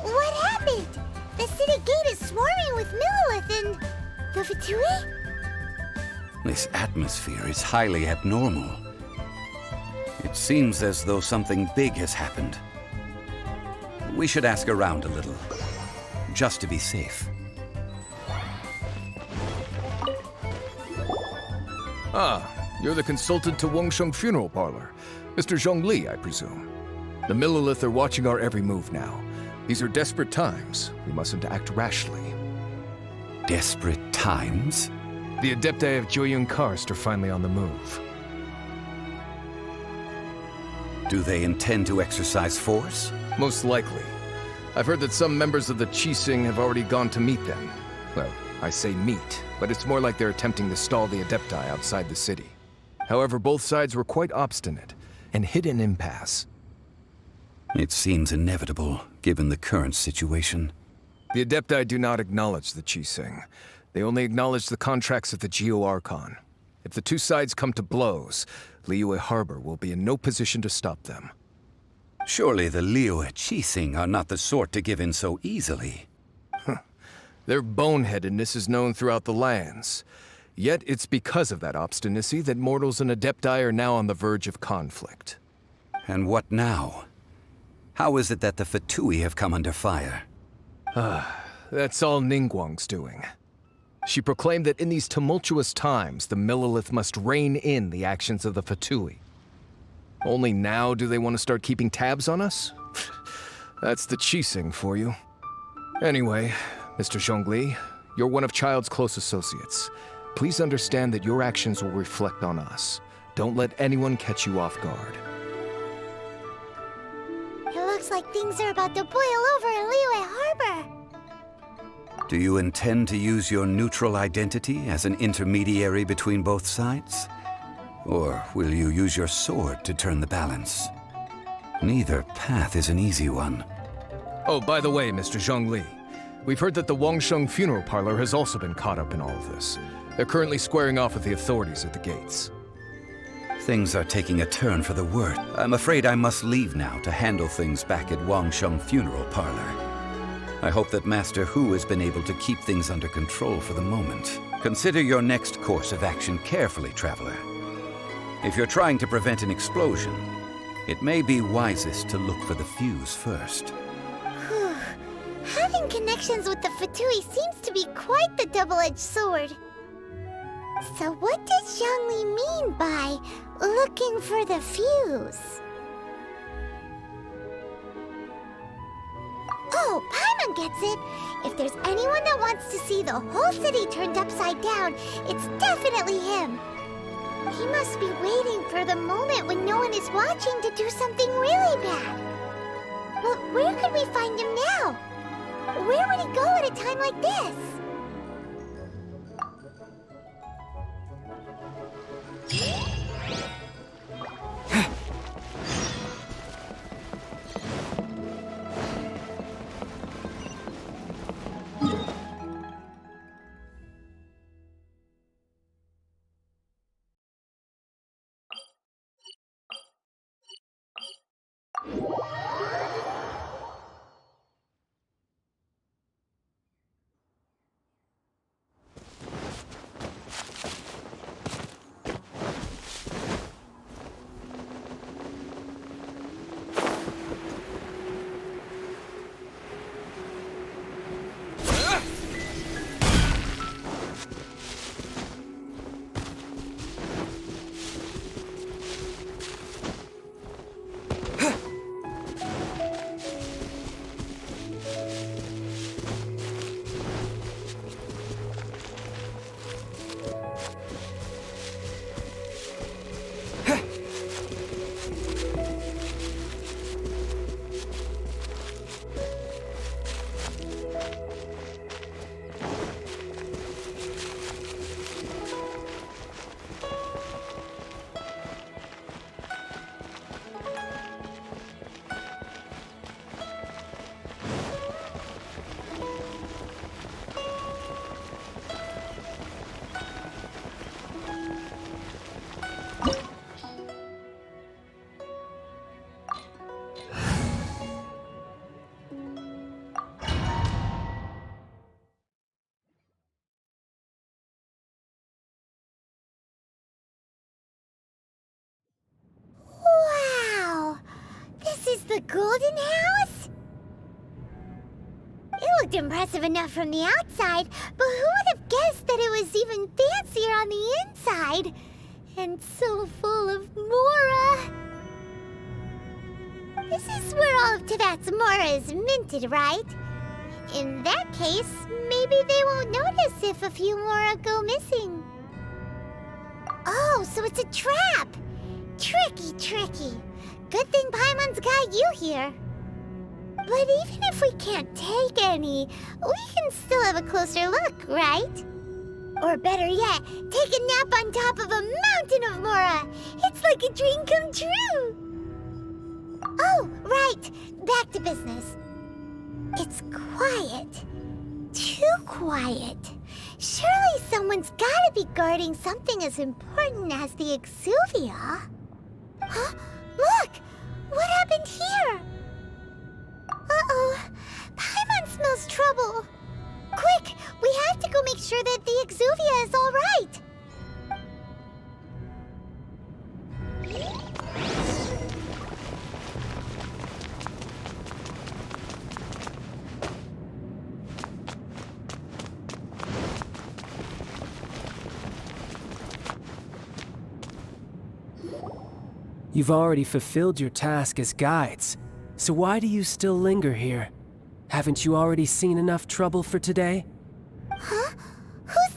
What happened? The city gate is swarming with Millilith and the Fatui? This atmosphere is highly abnormal. It seems as though something big has happened. We should ask around a little, just to be safe. Ah, you're the consultant to Wangsheng Funeral Parlor. Mr. Zhongli, I presume. The Millilith are watching our every move now. These are desperate times. We mustn't act rashly. Desperate times? The Adepti of Joyun Karst are finally on the move. Do they intend to exercise force? Most likely. I've heard that some members of the Qixing have already gone to meet them. Well, I say meet, but it's more like they're attempting to stall the Adepti outside the city. However, both sides were quite obstinate and hit an impasse. It seems inevitable, given the current situation. The Adepti do not acknowledge the Qixing. They only acknowledge the contracts of the Geo-Archon. If the two sides come to blows, Liyue Harbor will be in no position to stop them. Surely the Liyue Qixing are not the sort to give in so easily. Their boneheadedness is known throughout the lands. Yet it's because of that obstinacy that mortals and Adepti are now on the verge of conflict. And what now? How is it that the Fatui have come under fire? That's all Ningguang's doing. She proclaimed that in these tumultuous times, the Millelith must rein in the actions of the Fatui. Only now do they want to start keeping tabs on us? That's the Qixing for you. Anyway, Mr. Zhongli, you're one of Childe's close associates. Please understand that your actions will reflect on us. Don't let anyone catch you off guard. It looks like things are about to boil over in Liyue Harbor. Do you intend to use your neutral identity as an intermediary between both sides? Or will you use your sword to turn the balance? Neither path is an easy one. Oh, by the way, Mr. Zhongli, we've heard that the Wangsheng funeral parlor has also been caught up in all of this. They're currently squaring off with the authorities at the gates. Things are taking a turn for the worse. I'm afraid I must leave now to handle things back at Wangsheng funeral parlor. I hope that Master Hu has been able to keep things under control for the moment. Consider your next course of action carefully, traveler. If you're trying to prevent an explosion, it may be wisest to look for the fuse first. Whew. Having connections with the Fatui seems to be quite the double-edged sword. So what does Zhongli mean by looking for the fuse? Oh, Paimon gets it! If there's anyone that wants to see the whole city turned upside down, it's definitely him! He must be waiting for the moment when no one is watching to do something really bad. But where could we find him now? Where would he go at a time like this? The Golden House? It looked impressive enough from the outside, but who would have guessed that it was even fancier on the inside? And so full of Mora. This is where all of Teyvat's Mora is minted, right? In that case, maybe they won't notice if a few Mora go missing. Oh, so it's a trap! Tricky, tricky. Good thing Paimon's got you here. But even if we can't take any, we can still have a closer look, right? Or better yet, take a nap on top of a mountain of Mora. It's like a dream come true. Oh, right. Back to business. It's quiet. Too quiet. Surely someone's gotta be guarding something as important as the Exuvia. Huh? Look! What happened here? Uh-oh. Paimon smells trouble. Quick! We have to go make sure that the Exuvia is all right. You've already fulfilled your task as guides, so why do you still linger here? Haven't you already seen enough trouble for today? Huh? Who's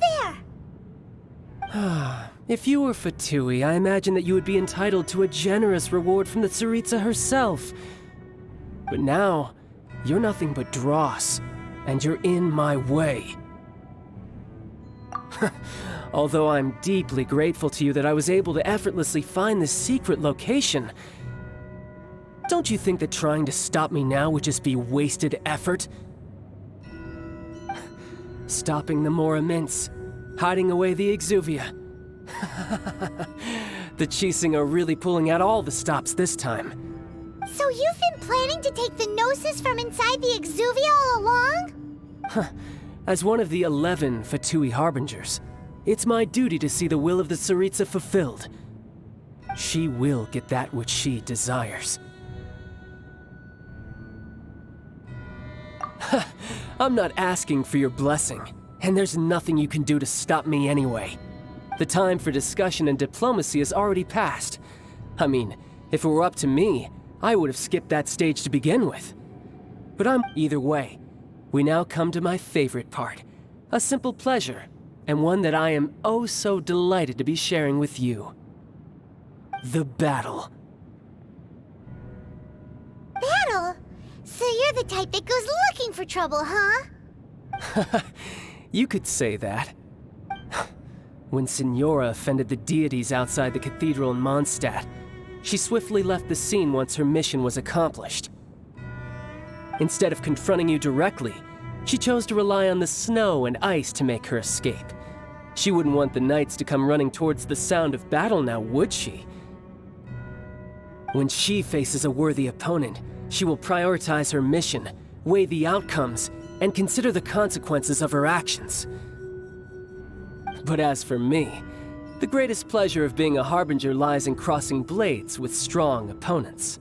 there? If you were Fatui, I imagine that you would be entitled to a generous reward from the Tsaritsa herself. But now, you're nothing but dross, and you're in my way. Although I'm deeply grateful to you that I was able to effortlessly find this secret location, don't you think that trying to stop me now would just be wasted effort? Stopping the Mora Mints, hiding away the Exuvia. The Qixing are really pulling out all the stops this time. So you've been planning to take the Gnosis from inside the Exuvia all along? As one of the 11 Fatui Harbingers, it's my duty to see the will of the Tsaritsa fulfilled. She will get that which she desires. I'm not asking for your blessing, and there's nothing you can do to stop me anyway. The time for discussion and diplomacy has already passed. I mean, if it were up to me, I would have skipped that stage to begin with. But either way, we now come to my favorite part. A simple pleasure, and one that I am oh so delighted to be sharing with you. The battle. Battle? So you're the type that goes looking for trouble, huh? You could say that. When Signora offended the deities outside the cathedral in Mondstadt, she swiftly left the scene once her mission was accomplished. Instead of confronting you directly, she chose to rely on the snow and ice to make her escape. She wouldn't want the knights to come running towards the sound of battle now, would she? When she faces a worthy opponent, she will prioritize her mission, weigh the outcomes, and consider the consequences of her actions. But as for me, the greatest pleasure of being a Harbinger lies in crossing blades with strong opponents.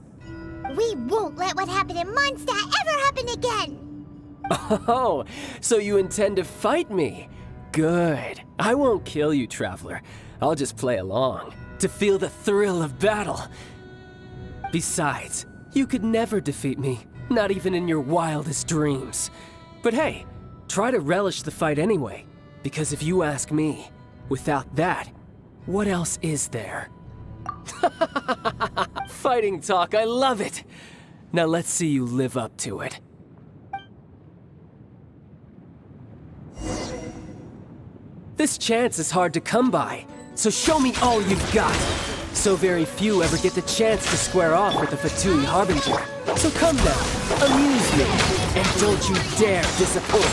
We won't let what happened in Mondstadt ever happen again! Oh, so you intend to fight me? Good. I won't kill you, Traveler. I'll just play along, to feel the thrill of battle. Besides, you could never defeat me, not even in your wildest dreams. But hey, try to relish the fight anyway, because if you ask me, without that, what else is there? Fighting talk, I love it! Now let's see you live up to it. This chance is hard to come by, so show me all you've got. So very few ever get the chance to square off with the Fatui Harbinger. So come now, amuse me, and don't you dare disappoint.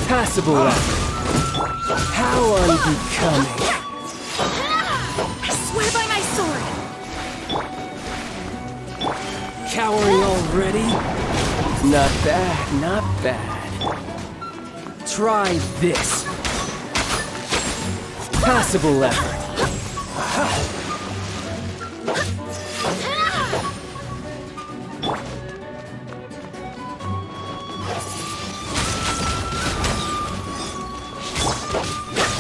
Passable effort. How unbecoming. I swear by my sword! Cowering already? Not bad, not bad. Try this. Passable effort.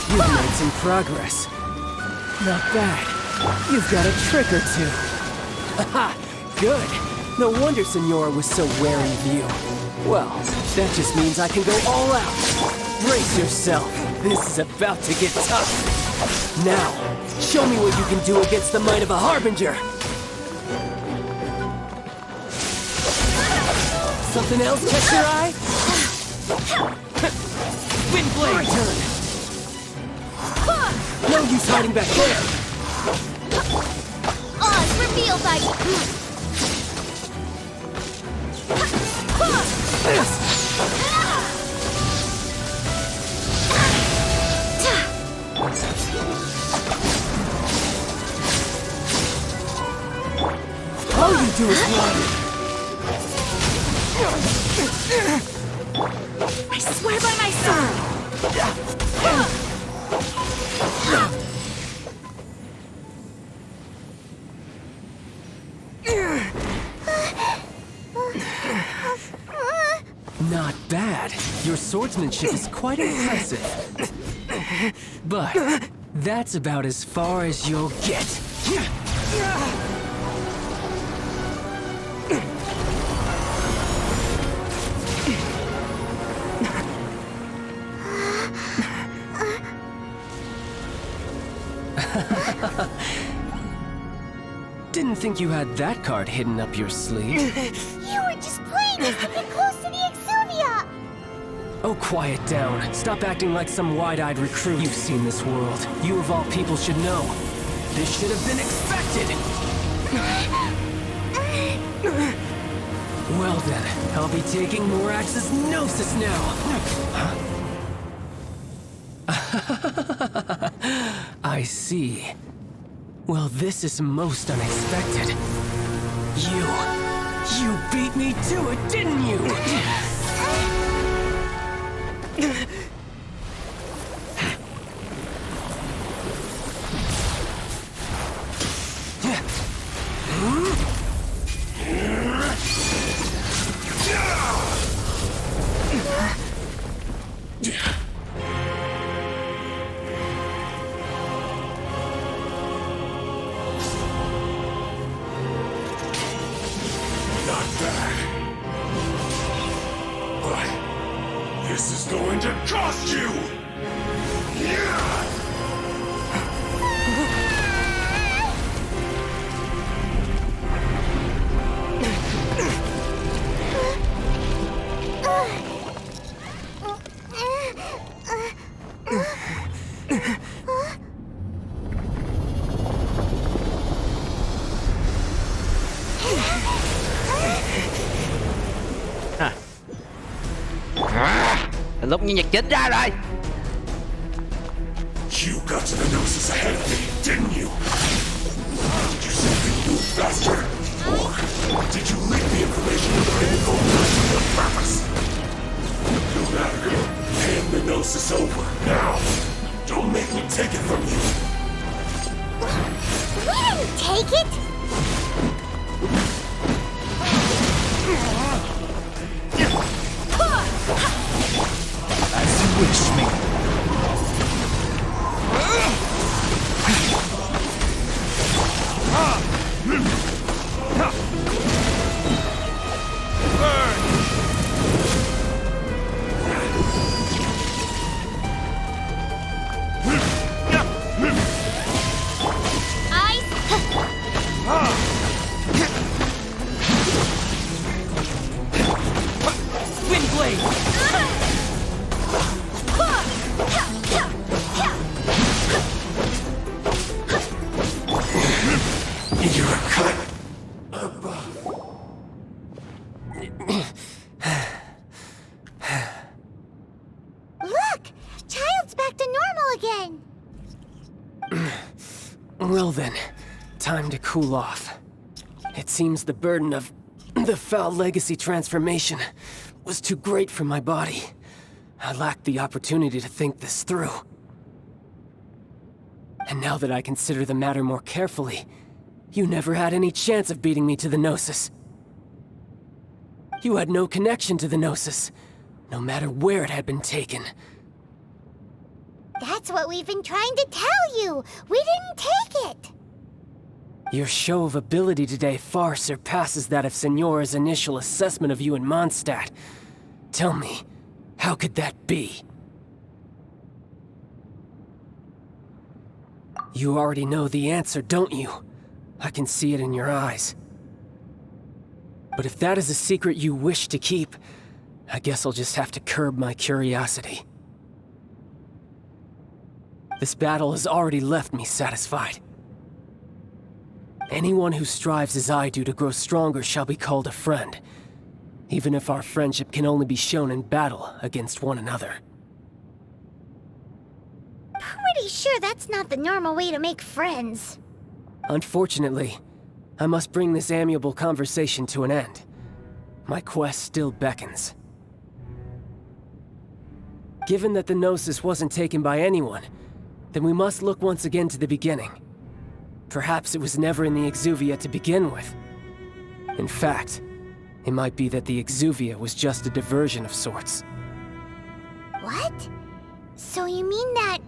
You've made some progress. Not bad. You've got a trick or two. Haha, good. No wonder Signora was so wary of you. Well, that just means I can go all out. Brace yourself. This is about to get tough. Now, show me what you can do against the might of a Harbinger. Something else catch your eye? Wind blade turn. No use hiding back there. Oz revealed by... All you do is run. I swear by my sword! Not bad. Your swordsmanship is quite impressive. But that's about as far as you'll get. Didn't think you had that card hidden up your sleeve. You were just playing us to get close to the Exuvia! Oh, quiet down. Stop acting like some wide-eyed recruit. You've seen this world. You of all people should know. This should have been expected! Well then, I'll be taking Morax's Gnosis now! I see. Well, this is most unexpected. You beat me to it, didn't you? This is going to cost you! Lúc như nhật chính ra rồi. You got to the Gnosis ahead of me, didn't you? Did you simply move faster? Or did you leak the information to the info on purpose? No matter. Hand the Gnosis over, now. Don't make me take it from you. We didn't take it! As you wish, me. Look! Child's back to normal again! Well then, time to cool off. It seems the burden of the foul legacy transformation was too great for my body. I lacked the opportunity to think this through. And now that I consider the matter more carefully, you never had any chance of beating me to the Gnosis. You had no connection to the Gnosis, no matter where it had been taken. That's what we've been trying to tell you! We didn't take it! Your show of ability today far surpasses that of Signora's initial assessment of you in Mondstadt. Tell me, how could that be? You already know the answer, don't you? I can see it in your eyes. But if that is a secret you wish to keep, I guess I'll just have to curb my curiosity. This battle has already left me satisfied. Anyone who strives as I do to grow stronger shall be called a friend. even if our friendship can only be shown in battle against one another. Pretty sure that's not the normal way to make friends. Unfortunately, I must bring this amiable conversation to an end. My quest still beckons. Given that the Gnosis wasn't taken by anyone, then we must look once again to the beginning. Perhaps it was never in the Exuvia to begin with. In fact, it might be that the Exuvia was just a diversion of sorts. What? So you mean that...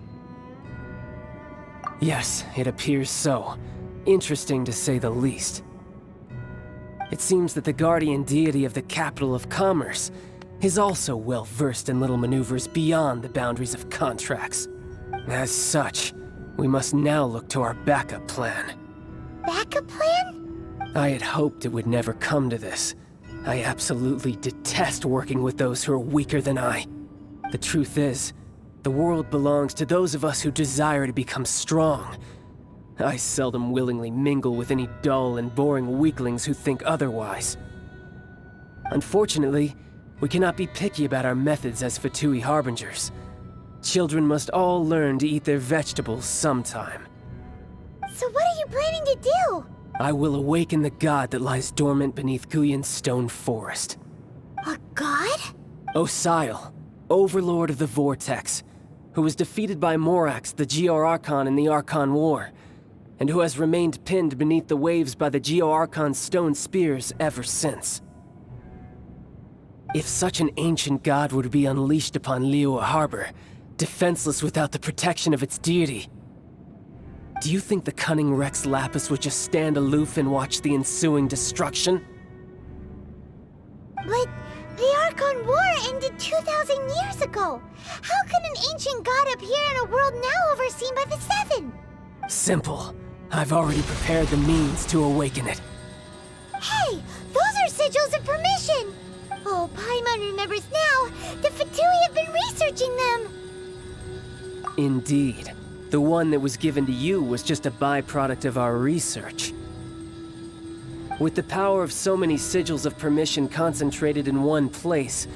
Yes, it appears so. Interesting to say the least. It seems that the guardian deity of the capital of commerce is also well versed in little maneuvers beyond the boundaries of contracts. As such, we must now look to our backup plan. Backup plan? I had hoped it would never come to this. I absolutely detest working with those who are weaker than I. The truth is, the world belongs to those of us who desire to become strong. I seldom willingly mingle with any dull and boring weaklings who think otherwise. Unfortunately, we cannot be picky about our methods as Fatui Harbingers. Children must all learn to eat their vegetables sometime. So what are you planning to do? I will awaken the god that lies dormant beneath Guyon's stone forest. A god? Osial, overlord of the Vortex, who was defeated by Morax, the Geo-Archon in the Archon War, and who has remained pinned beneath the waves by the Geo-Archon's stone spears ever since. If such an ancient god were to be unleashed upon Liyue Harbor, defenseless without the protection of its deity, do you think the cunning Rex Lapis would just stand aloof and watch the ensuing destruction? But the Archon War ended 2,000 years ago. How can an ancient god appear in a world now overseen by the Seven? Simple. I've already prepared the means to awaken it. Hey, those are sigils of permission! Oh, Paimon remembers now. The Fatui have been researching them. Indeed. The one that was given to you was just a byproduct of our research. With the power of so many sigils of permission concentrated in one place,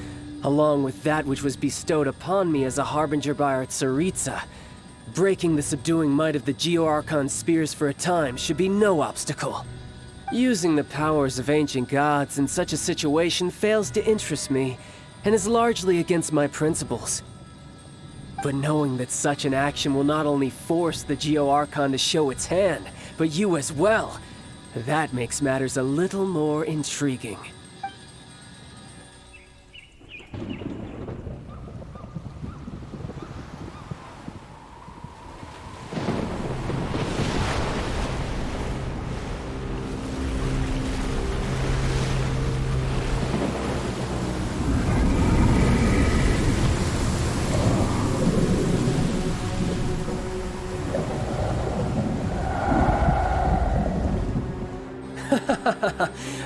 along with that which was bestowed upon me as a harbinger by our Tsaritsa, breaking the subduing might of the Geo-Archon spears for a time should be no obstacle. Using the powers of ancient gods in such a situation fails to interest me, and is largely against my principles. But knowing that such an action will not only force the Geo-Archon to show its hand, but you as well, that makes matters a little more intriguing.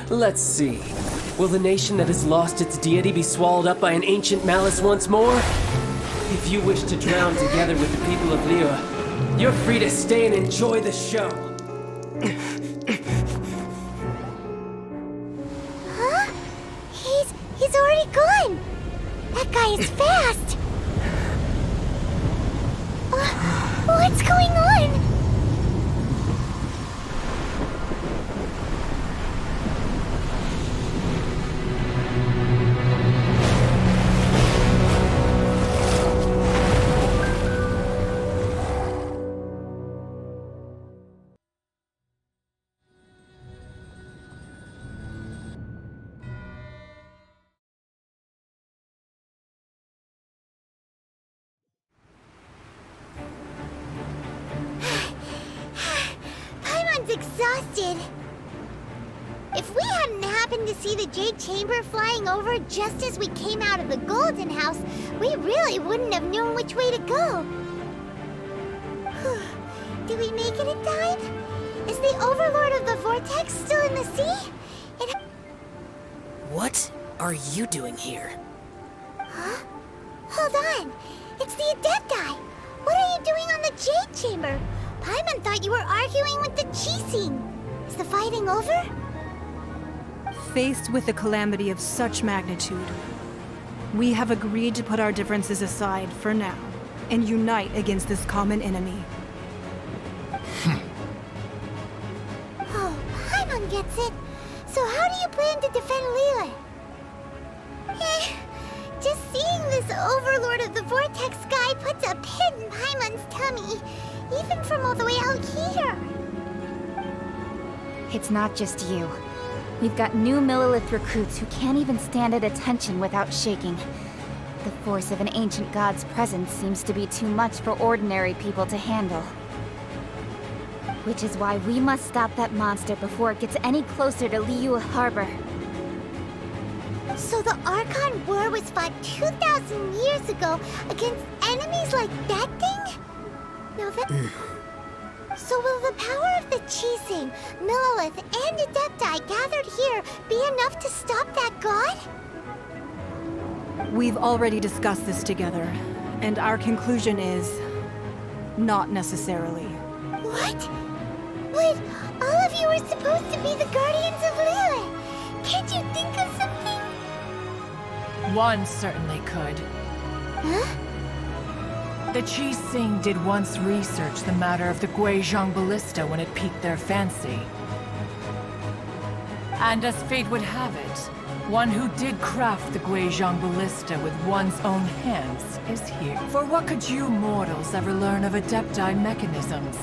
Let's see. Will the nation that has lost its deity be swallowed up by an ancient malice once more? If you wish to drown together with the people of Liyue, you're free to stay and enjoy the show. Huh? He's already gone. That guy is fast. What's going on? Exhausted. If we hadn't happened to see the Jade Chamber flying over just as we came out of the Golden House, we really wouldn't have known which way to go. Did we make it in time? Is the Overlord of the Vortex still in the sea? What are you doing here? Huh? Hold on. It's the Adepti. What are you doing on the Jade Chamber? Paimon thought you were arguing with the Chising. Is the fighting over? Faced with a calamity of such magnitude, we have agreed to put our differences aside for now and unite against this common enemy. Oh, Paimon gets it. So how do you plan to defend Liyue? Just seeing this overlord of the vortex guy puts a pit in Paimon's tummy, even from all the way out here. It's not just you. We've got new Millilith recruits who can't even stand at attention without shaking. The force of an ancient god's presence seems to be too much for ordinary people to handle. Which is why we must stop that monster before it gets any closer to Liyue Harbor. So the Archon War was fought 2,000 years ago against enemies like that thing? Now that... So will the power of the Qixing, Millilith, and Adepti gathered here be enough to stop that god? We've already discussed this together, and our conclusion is... not necessarily. What? But all of you are supposed to be the guardians of Liyue. Can't you think of something? One certainly could. Huh? The Qixing did once research the matter of the Guizhong ballista when it piqued their fancy. And as fate would have it, one who did craft the Guizhong ballista with one's own hands is here. For what could you mortals ever learn of Adepti mechanisms?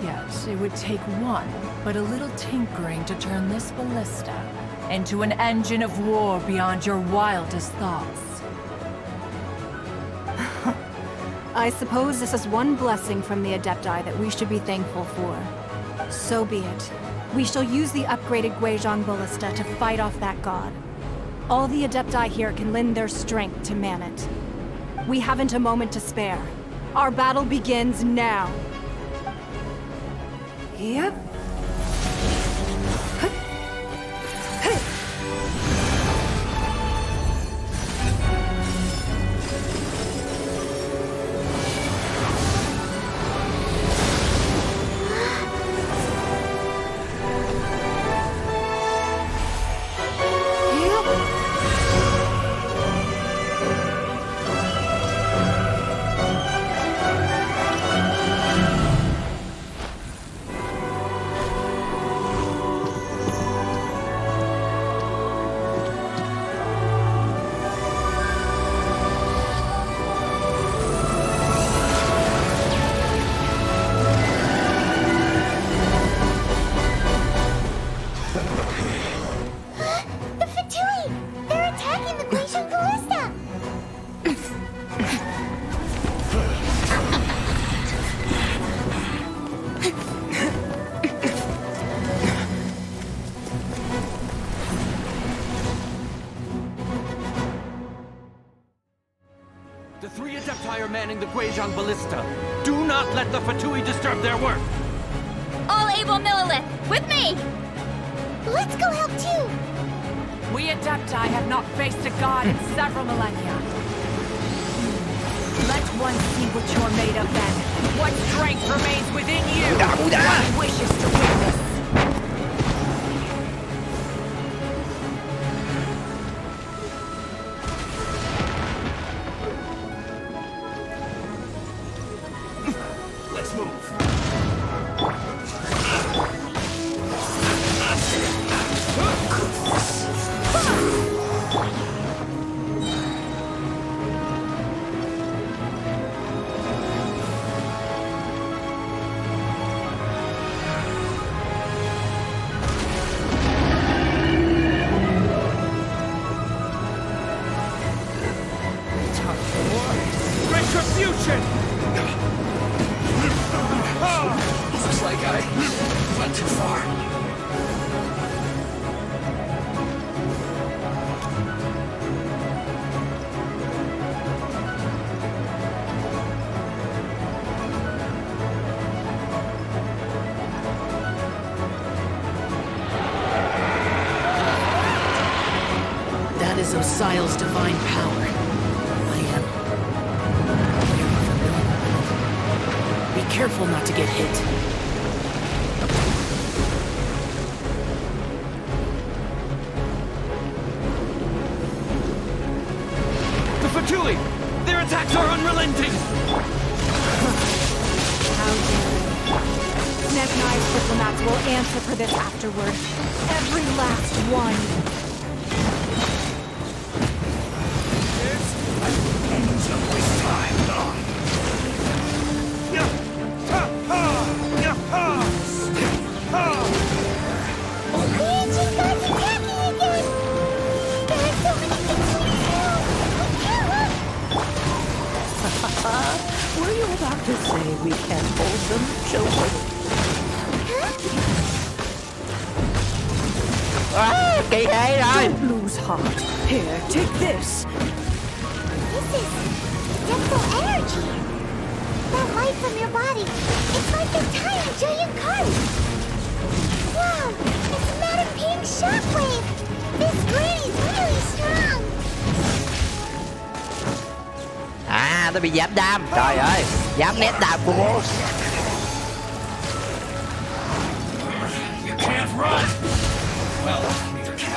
Yet, it would take one, but a little tinkering to turn this ballista into an engine of war beyond your wildest thoughts. I suppose this is one blessing from the Adepti that we should be thankful for. So be it. We shall use the upgraded Guizhong ballista to fight off that god. All the Adepti here can lend their strength to man it. We haven't a moment to spare. Our battle begins now. Yep. The three Adepti are manning the Guizhong ballista. Do not let the Fatui disturb their work! All able Millilith, with me! Let's go help too! We Adepti have not faced a god in several millennia. Let one see what you're made of then. What strength remains within you? What wishes to witness? Let's move. Retribution! Looks like I went too far. That is Osial's divine power. Be careful not to get hit. attacks are unrelenting! How dare you? Snezhnai's diplomats will answer for this afterward. Every last one. Ends up with time. Were you about to say we can't hold them, children? Kỳ hệ rồi! Don't lose heart. Here, take this. This is dental energy. That light from your body, it's like a tiny giant card. Wow, it's a Madam Pink shockwave. This granny's really strong. À, tôi bị giảm đam. Trời ơi, giảm nét đam của bố. You can't run! Well, neither can I.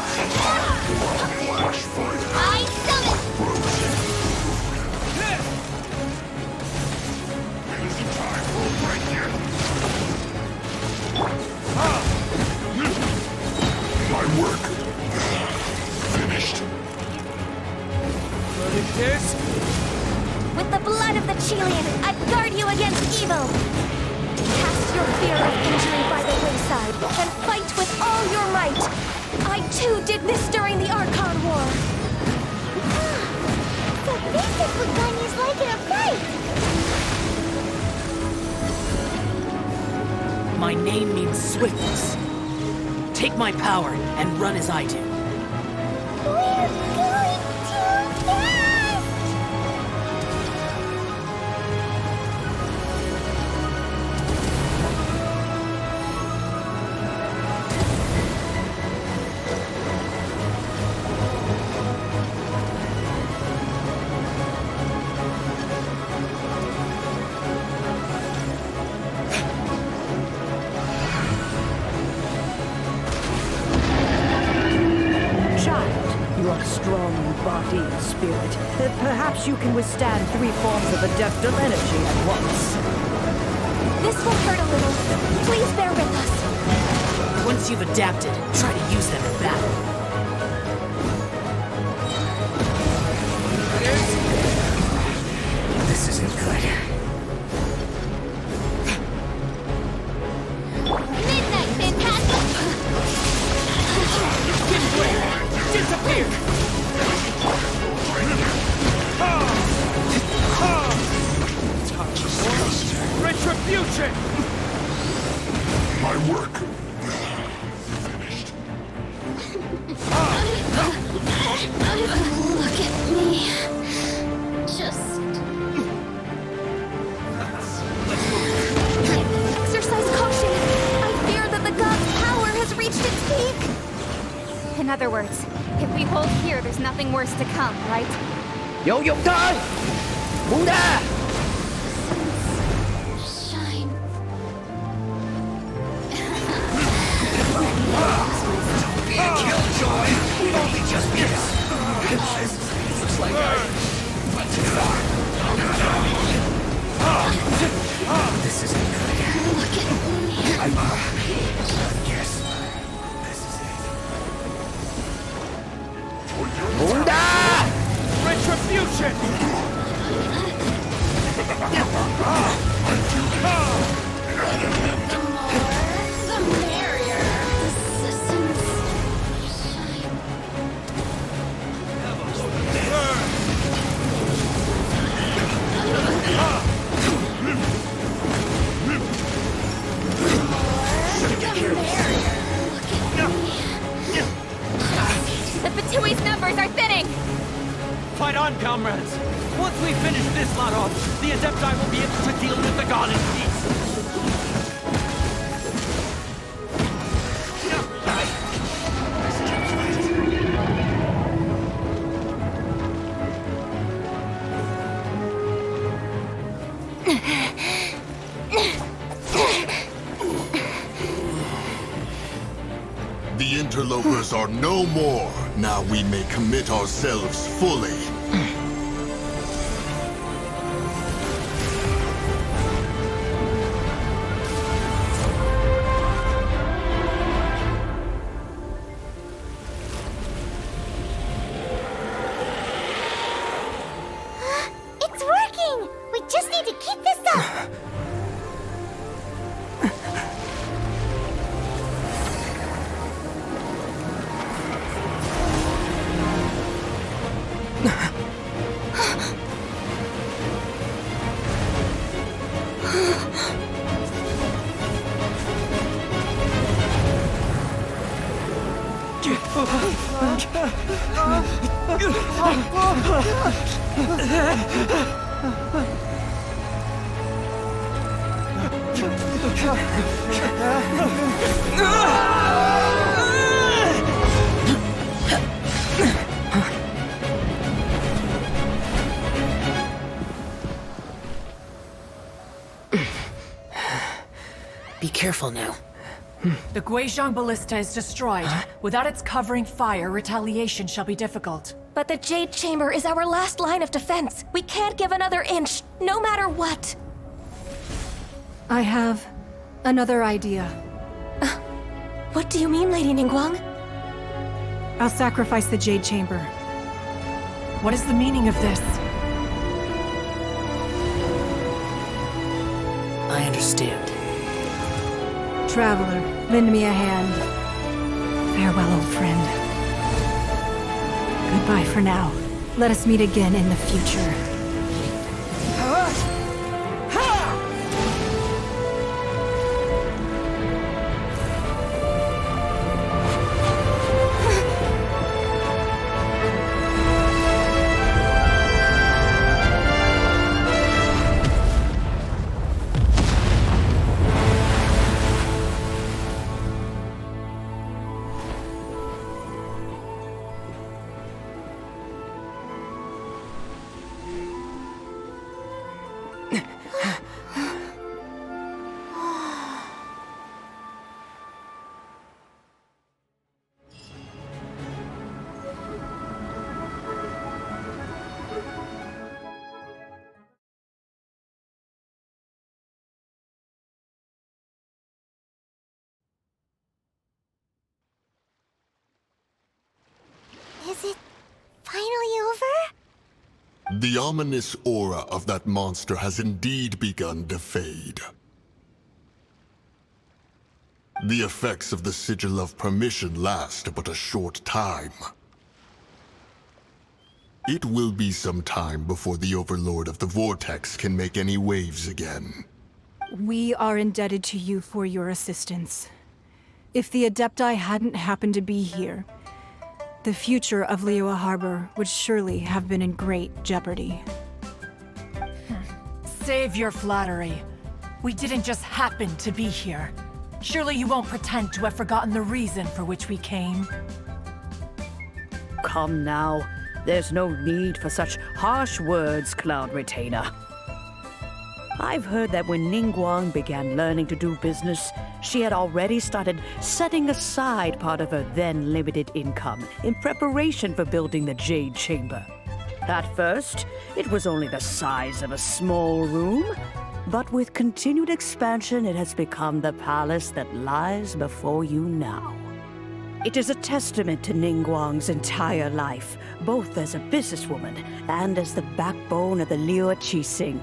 I summon. My work finished. But it is? With the blood of the Chilian, I guard you against evil. Cast your fear of injury by the wayside and fight with all your might. I too did this during the Archon War. So this is what Ganya's like in a fight. My name means swiftness. Take my power and run as I do. We're going too fast! You are strong in body and spirit. Perhaps you can withstand 3 forms of adeptal energy at once. This will hurt a little. Please bear with us. Once you've adapted, try to use them in battle. This isn't good. Midnight, fantastic! Give way! Disappear! Retribution! My work finished. Look at me. Just... Exercise caution. I fear that the god's power has reached its peak. In other words, if we hold here, there's nothing worse to come, right? Vô dụng thôi! Muốn ra! Shine. Killjoy! Only just yes! Looks like this isn't good. Look at me. I guess this is it. Muốn ra! Retribution! The merrier. Resistance. Shine. The Fatui's numbers are thinning. Fight on, comrades! Once we finish this lot off, the Adepti will be able to deal with the god in peace! The interlopers are no more. Now we may commit ourselves fully. Be careful now. The Guizhong Ballista is destroyed. Without its covering fire, retaliation shall be difficult. But the Jade Chamber is our last line of defense. We can't give another inch, no matter what. I have another idea. What do you mean, Lady Ningguang? I'll sacrifice the Jade Chamber. What is the meaning of this? I understand. Traveler, lend me a hand. Farewell, old friend. Goodbye for now. Let us meet again in the future. Is it finally over? The ominous aura of that monster has indeed begun to fade. The effects of the Sigil of Permission last but a short time. It will be some time before the Overlord of the Vortex can make any waves again. We are indebted to you for your assistance. If the Adepti hadn't happened to be here, the future of Liyue Harbor would surely have been in great jeopardy. Save your flattery. We didn't just happen to be here. Surely you won't pretend to have forgotten the reason for which we came. Come now. There's no need for such harsh words, Cloud Retainer. I've heard that when Ningguang began learning to do business, she had already started setting aside part of her then limited income in preparation for building the Jade Chamber. At first, it was only the size of a small room, but with continued expansion, it has become the palace that lies before you now. It is a testament to Ningguang's entire life, both as a businesswoman and as the backbone of the Liyue Qixing.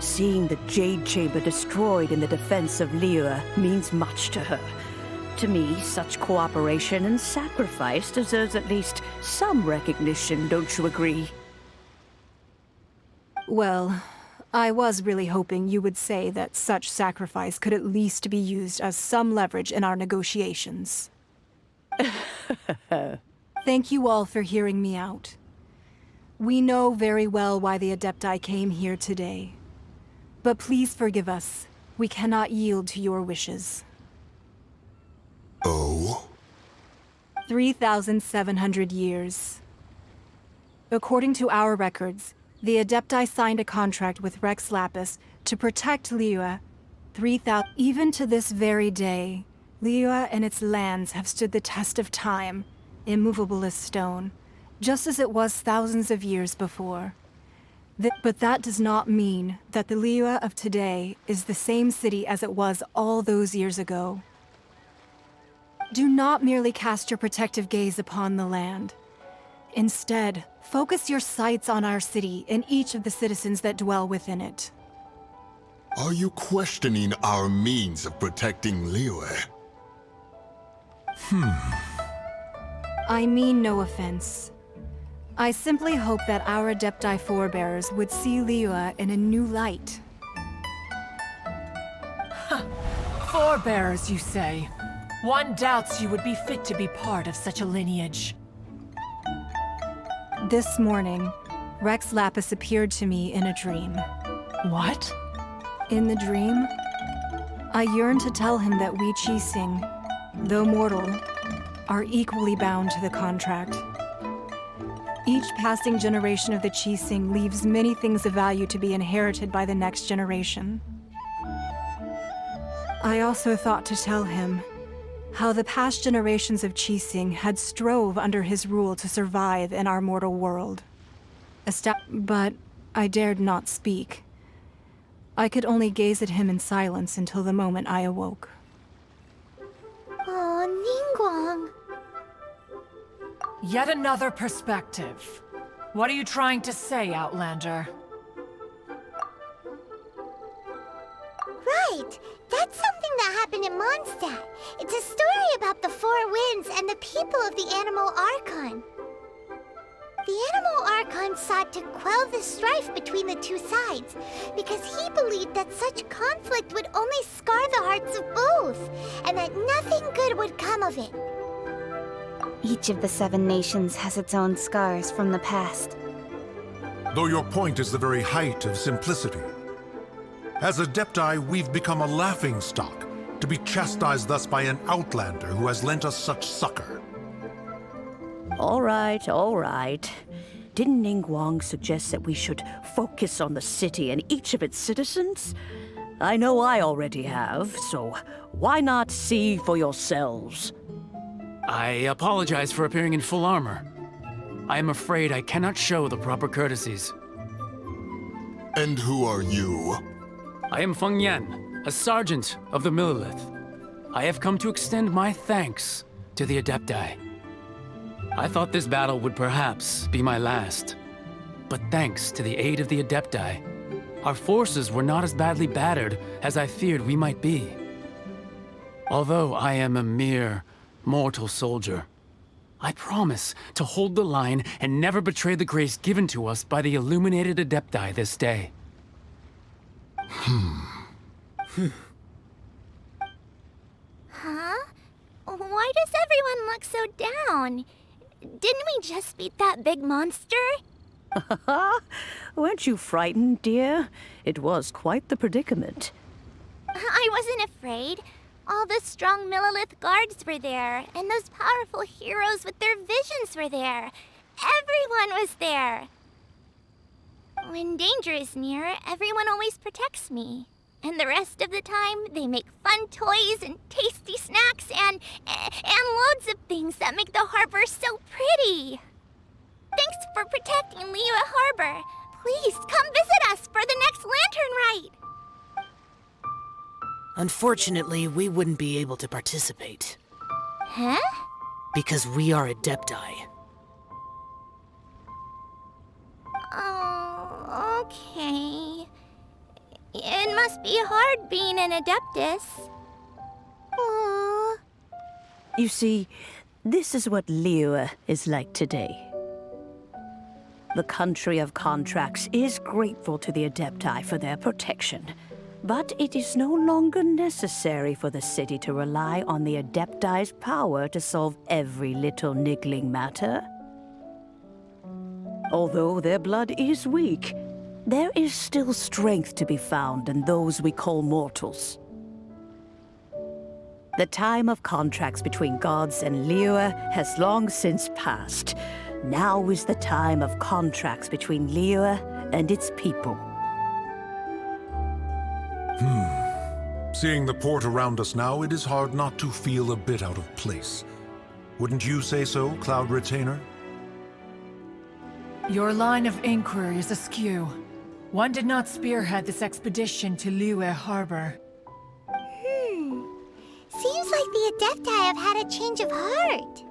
Seeing the Jade Chamber destroyed in the defense of Liyue means much to her. To me, such cooperation and sacrifice deserves at least some recognition, don't you agree? Well, I was really hoping you would say that such sacrifice could at least be used as some leverage in our negotiations. Thank you all for hearing me out. We know very well why the Adepti came here today. But please forgive us. We cannot yield to your wishes. Oh? 3,700 years. According to our records, the Adepti signed a contract with Rex Lapis to protect Liyue. 3,000. Even to this very day, Liyue and its lands have stood the test of time, immovable as stone, just as it was thousands of years before. But that does not mean that the Liyue of today is the same city as it was all those years ago. Do not merely cast your protective gaze upon the land. Instead, focus your sights on our city and each of the citizens that dwell within it. Are you questioning our means of protecting Liyue? I mean no offense. I simply hope that our Adepti forebears would see Liyue in a new light. Forebears, you say? One doubts you would be fit to be part of such a lineage. This morning, Rex Lapis appeared to me in a dream. What? In the dream, I yearned to tell him that we Qixing, though mortal, are equally bound to the contract. Each passing generation of the Qixing leaves many things of value to be inherited by the next generation. I also thought to tell him how the past generations of Qixing had strove under his rule to survive in our mortal world. But I dared not speak. I could only gaze at him in silence until the moment I awoke. Oh, Ningguang. Yet another perspective. What are you trying to say, Outlander? Right! That's something that happened in Mondstadt. It's a story about the Four Winds and the people of the Animal Archon. The Animal Archon sought to quell the strife between the two sides, because he believed that such conflict would only scar the hearts of both, and that nothing good would come of it. Each of the 7 nations has its own scars from the past. Though your point is the very height of simplicity. As Adepti, we've become a laughingstock, to be chastised thus by an outlander who has lent us such succor. All right, all right. Didn't Ningguang suggest that we should focus on the city and each of its citizens? I know I already have, so why not see for yourselves? I apologize for appearing in full armor. I am afraid I cannot show the proper courtesies. And who are you? I am Feng Yan, a sergeant of the Millelith. I have come to extend my thanks to the Adepti. I thought this battle would perhaps be my last. But thanks to the aid of the Adepti, our forces were not as badly battered as I feared we might be. Although I am a mere mortal soldier, I promise to hold the line and never betray the grace given to us by the illuminated Adepti this day. Huh? Why does everyone look so down? Didn't we just beat that big monster? Weren't you frightened, dear? It was quite the predicament. I wasn't afraid. All the strong Millelith guards were there, and those powerful heroes with their visions were there. Everyone was there. When danger is near, everyone always protects me. And the rest of the time, they make fun toys and tasty snacks and loads of things that make the harbor so pretty. Thanks for protecting Liyue Harbor. Please come visit us for the next lantern rite. Unfortunately, we wouldn't be able to participate. Huh? Because we are Adepti. Oh, okay. It must be hard being an Adeptus. Aww. You see, this is what Liyue is like today. The country of contracts is grateful to the Adepti for their protection, but it is no longer necessary for the city to rely on the Adepti's power to solve every little niggling matter. Although their blood is weak, there is still strength to be found in those we call mortals. The time of contracts between gods and Liyue has long since passed. Now is the time of contracts between Liyue and its people. Seeing the port around us now, it is hard not to feel a bit out of place. Wouldn't you say so, Cloud Retainer? Your line of inquiry is askew. One did not spearhead this expedition to Liyue Harbor. Seems like the Adepti have had a change of heart.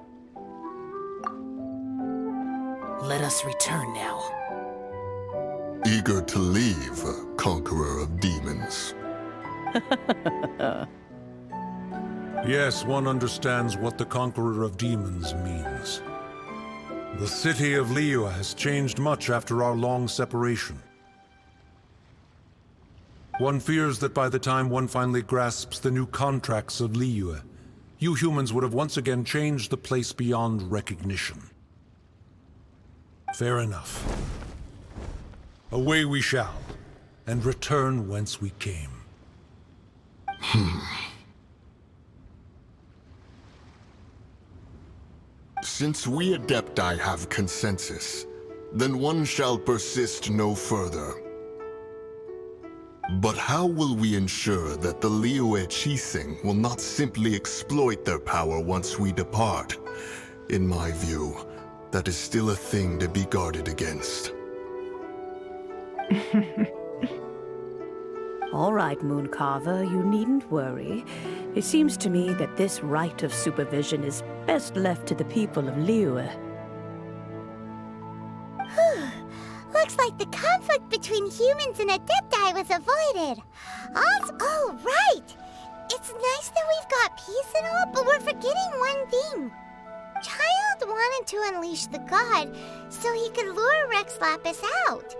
Let us return now. Eager to leave, Conqueror of Demons. Yes, one understands what the Conqueror of Demons means. The city of Liyue has changed much after our long separation. One fears that by the time one finally grasps the new contracts of Liyue, you humans would have once again changed the place beyond recognition. Fair enough. Away we shall, and return whence we came. Since we Adepti have consensus, then one shall persist no further. But how will we ensure that the Liyue Qixing will not simply exploit their power once we depart? In my view, that is still a thing to be guarded against. All right, Mooncarver, you needn't worry. It seems to me that this right of supervision is best left to the people of Liyue. Looks like the conflict between humans and Adepti was avoided. Oh, right! It's nice that we've got peace and all, but we're forgetting one thing. Childe wanted to unleash the god so he could lure Rex Lapis out.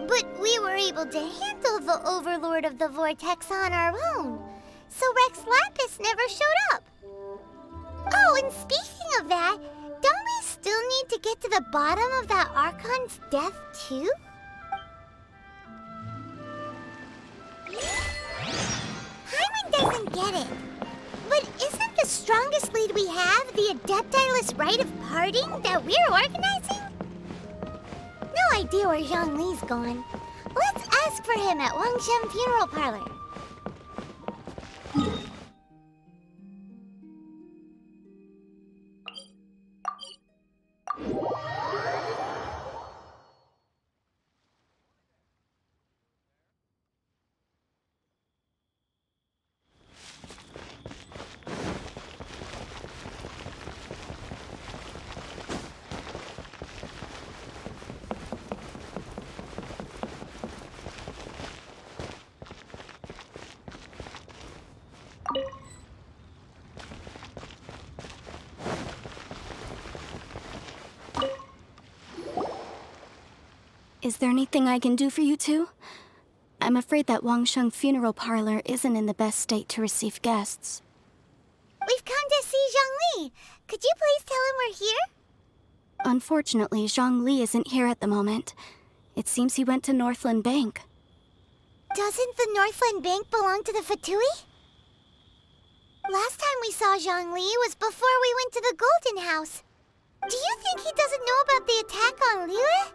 But we were able to handle the Overlord of the Vortex on our own, so Rex Lapis never showed up. Oh, and speaking of that, don't we still need to get to the bottom of that Archon's death, too? Hyman doesn't get it. But isn't the strongest lead we have the Adepti-less rite of parting that we're organizing? No idea where Zhongli's gone. Let's ask for him at Wangshan Funeral Parlor. Is there anything I can do for you two? I'm afraid that Wangshan Funeral Parlor isn't in the best state to receive guests. We've come to see Zhongli. Could you please tell him we're here? Unfortunately, Zhongli isn't here at the moment. It seems he went to Northland Bank. Doesn't the Northland Bank belong to the Fatui? Last time we saw Zhongli was before we went to the Golden House. Do you think he doesn't know about the attack on Liyue?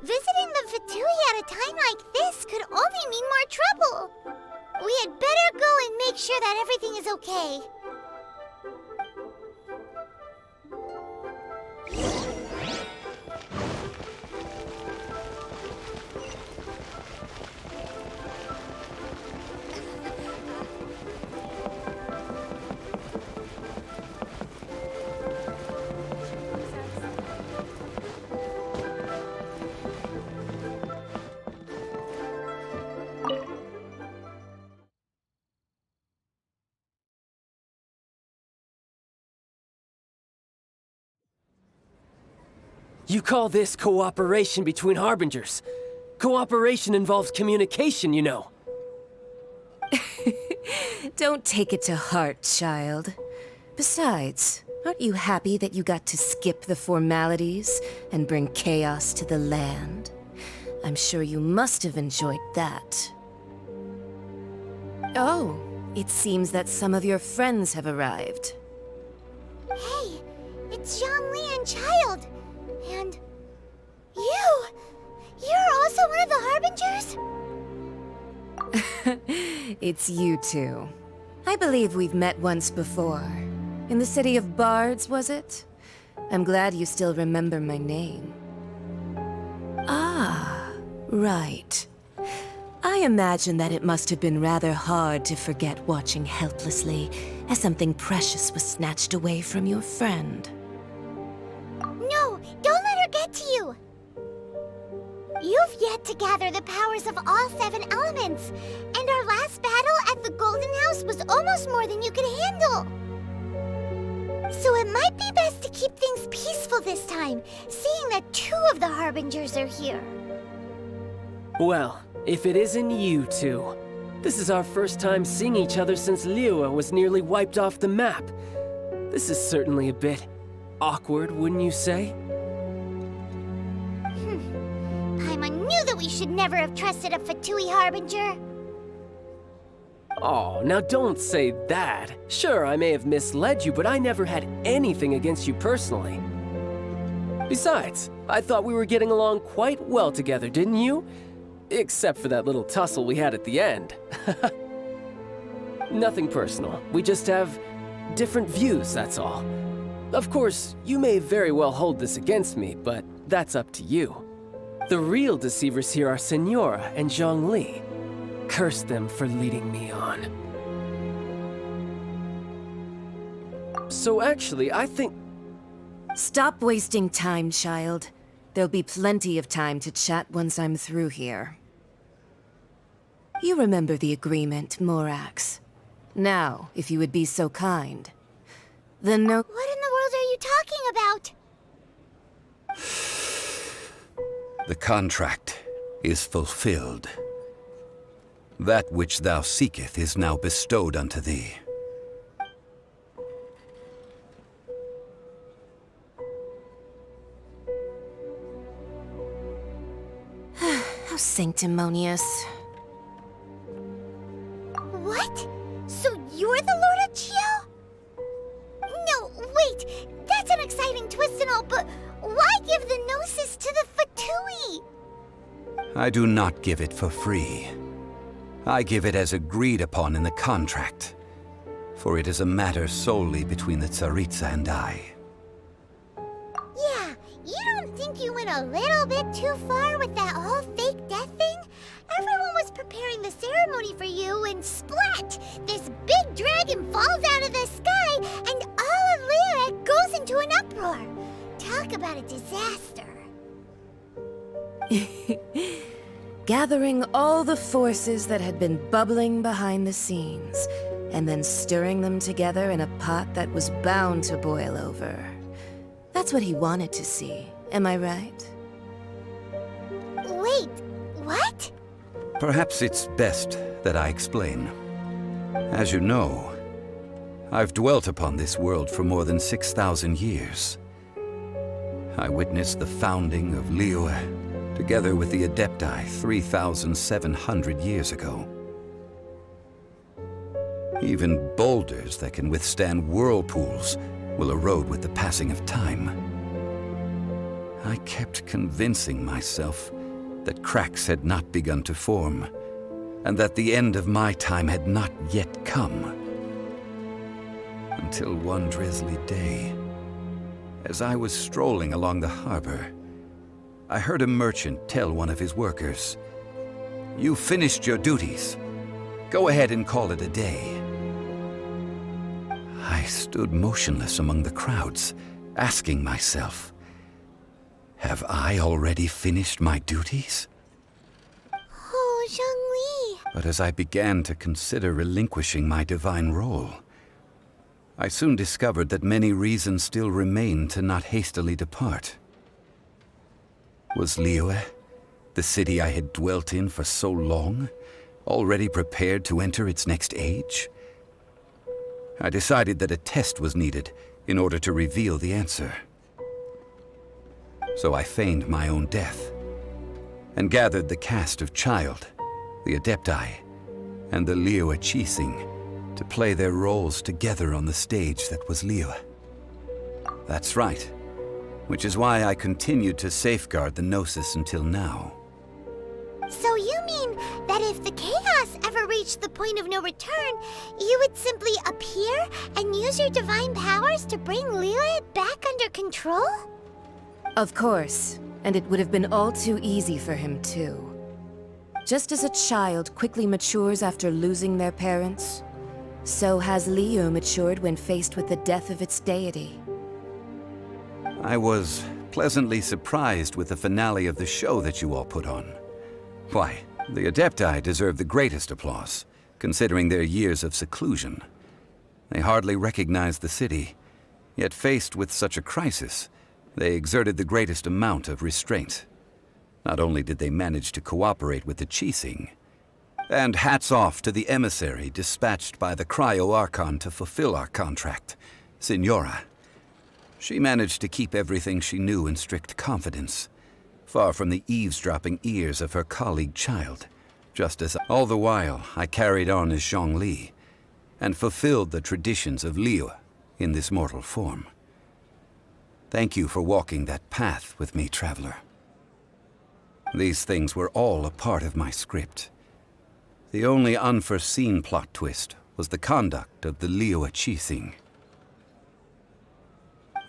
Visiting the Fatui at a time like this could only mean more trouble. We had better go and make sure that everything is okay. You call this cooperation between Harbingers? Cooperation involves communication, you know. Don't take it to heart, child. Besides, aren't you happy that you got to skip the formalities and bring chaos to the land? I'm sure you must have enjoyed that. Oh, it seems that some of your friends have arrived. Hey, it's Zhongli and Childe. And you! You're also one of the Harbingers? It's you two. I believe we've met once before. In the city of Bards, was it? I'm glad you still remember my name. Ah, right. I imagine that it must have been rather hard to forget watching helplessly as something precious was snatched away from your friend. No, don't let her get to you! You've yet to gather the powers of all 7 elements, and our last battle at the Golden House was almost more than you could handle. So it might be best to keep things peaceful this time, seeing that 2 of the Harbingers are here. Well, if it isn't you two, This is our first time seeing each other since Liyue was nearly wiped off the map. This is certainly a bit awkward, wouldn't you say? Paimon knew that we should never have trusted a Fatui Harbinger. Oh, now don't say that. Sure, I may have misled you, but I never had anything against you personally. Besides, I thought we were getting along quite well together, didn't you? Except for that little tussle we had at the end. Nothing personal. We just have different views, that's all. Of course, you may very well hold this against me, but that's up to you. The real deceivers here are Senora and Zhongli. Curse them for leading me on. So actually, I think... Stop wasting time, child. There'll be plenty of time to chat once I'm through here. You remember the agreement, Morax. Now, if you would be so kind. The no- What in the world are you talking about? The contract is fulfilled. That which thou seeketh is now bestowed unto thee. How sanctimonious. What? So you're the Lord of Chia? No, wait. That's an exciting twist and all, but why give the Gnosis to the Fatui? I do not give it for free. I give it as agreed upon in the contract, for it is a matter solely between the Tsaritsa and I. Yeah, you don't think you went a little bit too far with that whole fake death thing? Everyone was preparing the ceremony for you, and splat! This big dragon falls out of the sky, and all of Liyue goes into an uproar. Talk about a disaster. Gathering all the forces that had been bubbling behind the scenes, and then stirring them together in a pot that was bound to boil over. That's what he wanted to see, am I right? Wait, what? Perhaps it's best that I explain. As you know, I've dwelt upon this world for more than 6,000 years. I witnessed the founding of Liyue, together with the Adepti 3,700 years ago. Even boulders that can withstand whirlpools will erode with the passing of time. I kept convincing myself that cracks had not begun to form, and that the end of my time had not yet come. Until one drizzly day, as I was strolling along the harbor, I heard a merchant tell one of his workers, "You finished your duties. Go ahead and call it a day." I stood motionless among the crowds, asking myself, have I already finished my duties? Oh, Zhongli. But as I began to consider relinquishing my divine role, I soon discovered that many reasons still remained to not hastily depart. Was Liyue, the city I had dwelt in for so long, already prepared to enter its next age? I decided that a test was needed in order to reveal the answer. So I feigned my own death, and gathered the cast of Childe, the Adepti, and the Liyue Qixing to play their roles together on the stage that was Liyue. That's right, which is why I continued to safeguard the Gnosis until now. So you mean that if the chaos ever reached the point of no return, you would simply appear and use your divine powers to bring Liyue back under control? Of course, and it would have been all too easy for him too. Just as a child quickly matures after losing their parents, so has Liyue matured when faced with the death of its deity. I was pleasantly surprised with the finale of the show that you all put on. Why, the Adepti deserve the greatest applause, considering their years of seclusion. They hardly recognized the city, yet faced with such a crisis, they exerted the greatest amount of restraint. Not only did they manage to cooperate with the Qixing, And hats off to the emissary dispatched by the Cryo-Archon to fulfill our contract, Signora. She managed to keep everything she knew in strict confidence, far from the eavesdropping ears of her colleague Childe, just as all the while I carried on as zhongli, and fulfilled the traditions of Liyue in this mortal form. Thank you for walking that path with me, traveler. These things were all a part of my script. The only unforeseen plot twist was the conduct of the Liyue Qixing.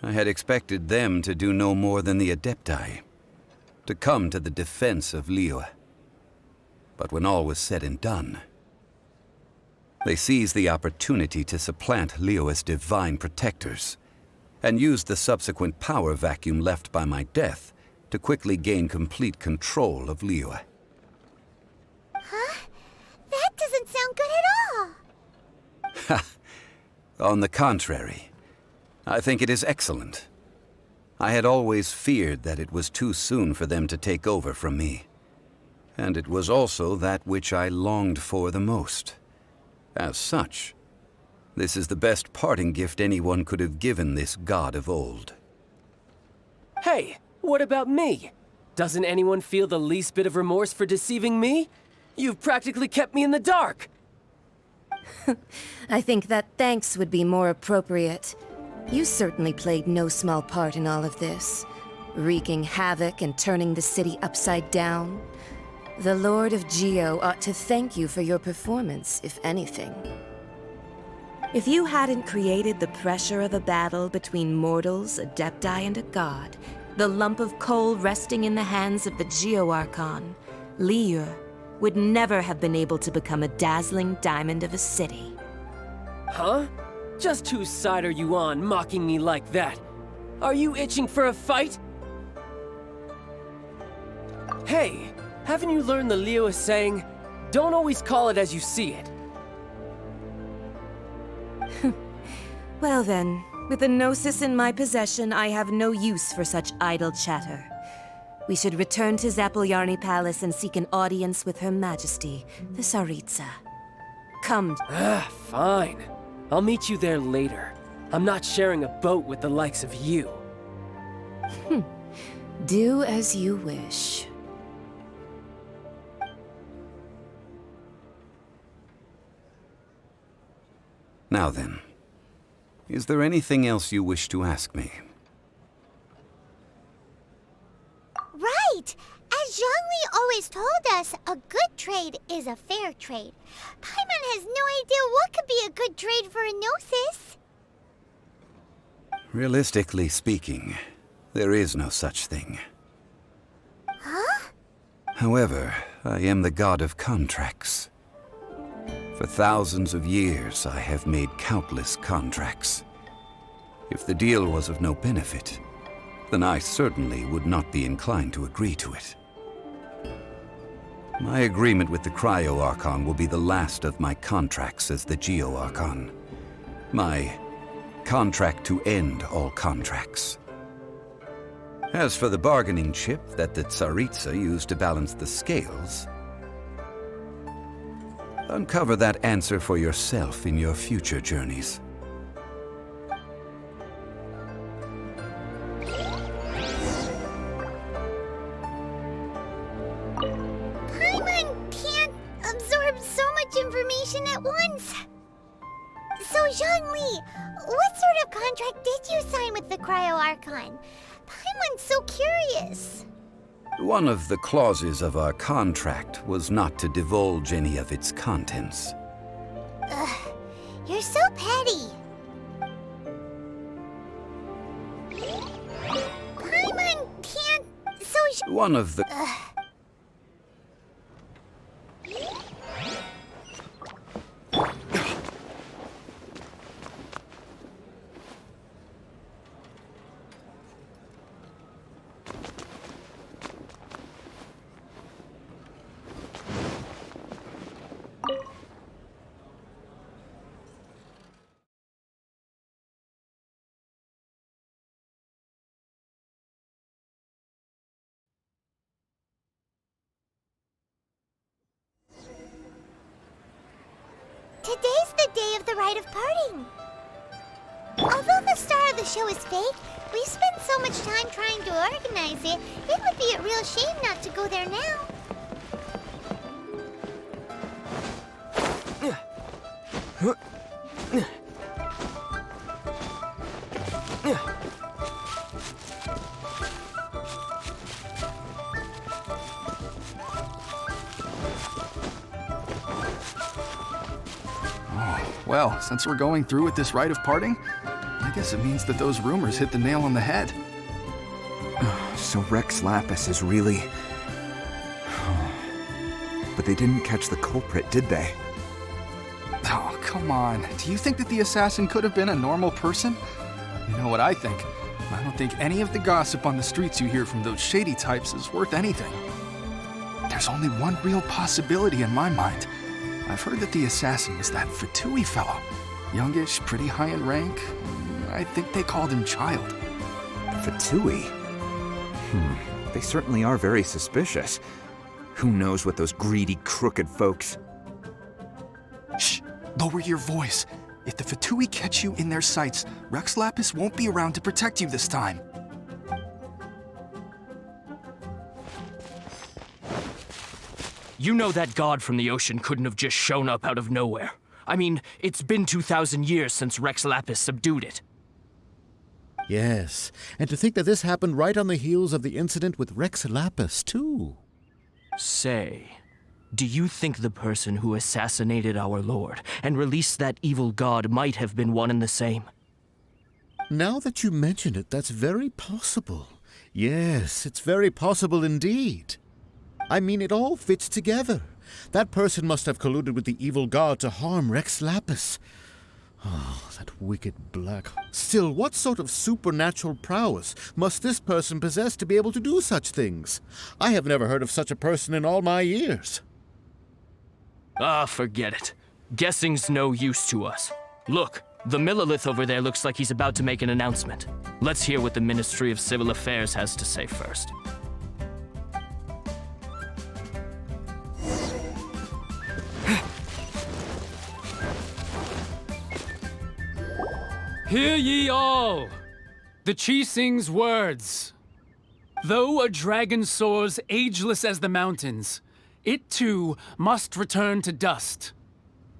I had expected them to do no more than the Adepti, to come to the defense of Liyue. But when all was said and done, they seized the opportunity to supplant Liyue's divine protectors, and used the subsequent power vacuum left by my death to quickly gain complete control of Liyue. Huh? That doesn't sound good at all. Ha! On the contrary, I think it is excellent. I had always feared that it was too soon for them to take over from me. And it was also that which I longed for the most. As such, this is the best parting gift anyone could have given this god of old. Hey, what about me? Doesn't anyone feel the least bit of remorse for deceiving me? You've practically kept me in the dark! I think that thanks would be more appropriate. You certainly played no small part in all of this, wreaking havoc and turning the city upside down. The Lord of Geo ought to thank you for your performance, if anything. If you hadn't created the pressure of a battle between mortals, Adepti, and a god, the lump of coal resting in the hands of the Geo-Archon, Liyue would never have been able to become a dazzling diamond of a city. Huh? Just whose side are you on, mocking me like that? Are you itching for a fight? Hey, haven't you learned the Liyue saying, don't always call it as you see it? Well then, with the Gnosis in my possession, I have no use for such idle chatter. We should return to Zapoljarny Palace and seek an audience with Her Majesty, the Tsaritsa. Come. Fine. I'll meet you there later. I'm not sharing a boat with the likes of you. Do as you wish. Now then, is there anything else you wish to ask me? Right! As Zhongli always told us, a good trade is a fair trade. Paimon has no idea what could be a good trade for a Gnosis. Realistically speaking, there is no such thing. Huh? However, I am the god of contracts. For thousands of years, I have made countless contracts. If the deal was of no benefit, then I certainly would not be inclined to agree to it. My agreement with the Cryo-Archon will be the last of my contracts as the Geo-Archon. My contract to end all contracts. As for the bargaining chip that the Tsaritsa used to balance the scales, uncover that answer for yourself in your future journeys. Paimon can't absorb so much information at once. So, Zhongli, what sort of contract did you sign with the Cryo-Archon? Paimon's so curious. One of the clauses of our contract was not to divulge any of its contents. Ugh, you're so petty. Paimon can't... So... One of the... Today's the day of the rite of parting. Although the star of the show is fake, we've spent so much time trying to organize it, it would be a real shame not to go there now. Well, since we're going through with this rite of parting, I guess it means that those rumors hit the nail on the head. So Rex Lapis is really... But they didn't catch the culprit, did they? Oh, come on. Do you think that the assassin could have been a normal person? You know what I think? I don't think any of the gossip on the streets you hear from those shady types is worth anything. There's only one real possibility in my mind. I've heard that the assassin was that Fatui fellow. Youngish, pretty high in rank. I think they called him Child. Fatui? They certainly are very suspicious. Who knows what those greedy, crooked folks... Shh! Lower your voice. If the Fatui catch you in their sights, Rex Lapis won't be around to protect you this time. You know that god from the ocean couldn't have just shown up out of nowhere. I mean, it's been 2,000 years since Rex Lapis subdued it. Yes, and to think that this happened right on the heels of the incident with Rex Lapis, too. Say, do you think the person who assassinated our lord and released that evil god might have been one and the same? Now that you mention it, that's very possible. Yes, it's very possible indeed. I mean, it all fits together. That person must have colluded with the evil god to harm Rex Lapis. Oh, that wicked black... Still, what sort of supernatural prowess must this person possess to be able to do such things? I have never heard of such a person in all my years. Ah, forget it. Guessing's no use to us. Look, the Millilith over there looks like he's about to make an announcement. Let's hear what the Ministry of Civil Affairs has to say first. Hear ye all, the Qixing's words. Though a dragon soars ageless as the mountains, it too must return to dust.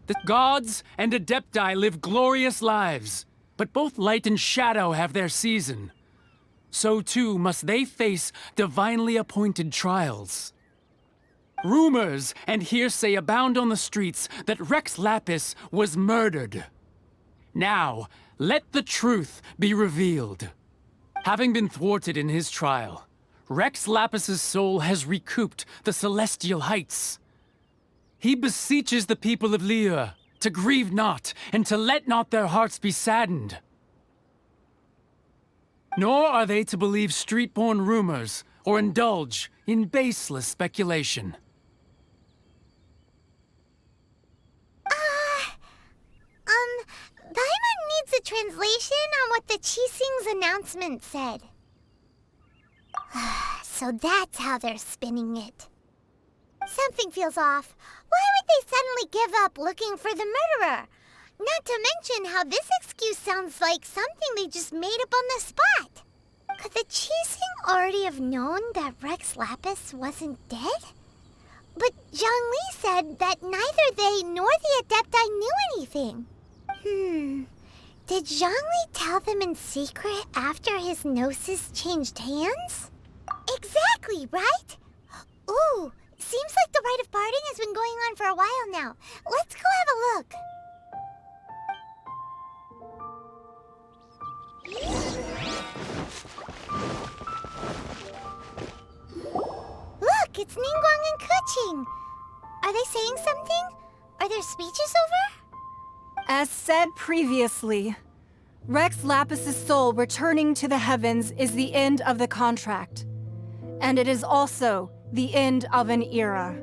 The gods and Adepti live glorious lives, but both light and shadow have their season. So too must they face divinely appointed trials. Rumors and hearsay abound on the streets that Rex Lapis was murdered. Now, let the truth be revealed. Having been thwarted in his trial, Rex Lapis's soul has recouped the celestial heights. He beseeches the people of Liyue to grieve not and to let not their hearts be saddened. Nor are they to believe street-born rumors or indulge in baseless speculation. Paimon needs a translation on what the Qixing's announcement said. So that's how they're spinning it. Something feels off. Why would they suddenly give up looking for the murderer? Not to mention how this excuse sounds like something they just made up on the spot. Could the Qixing already have known that Rex Lapis wasn't dead? But Zhongli said that neither they nor the Adepti knew anything. Did Zhongli tell them in secret after his gnosis changed hands? Exactly, right? Ooh, seems like the rite of parting has been going on for a while now. Let's go have a look. Look, it's Ningguang and Keqing. Are they saying something? Are their speeches over? As said previously, Rex Lapis's soul returning to the heavens is the end of the contract. And it is also the end of an era.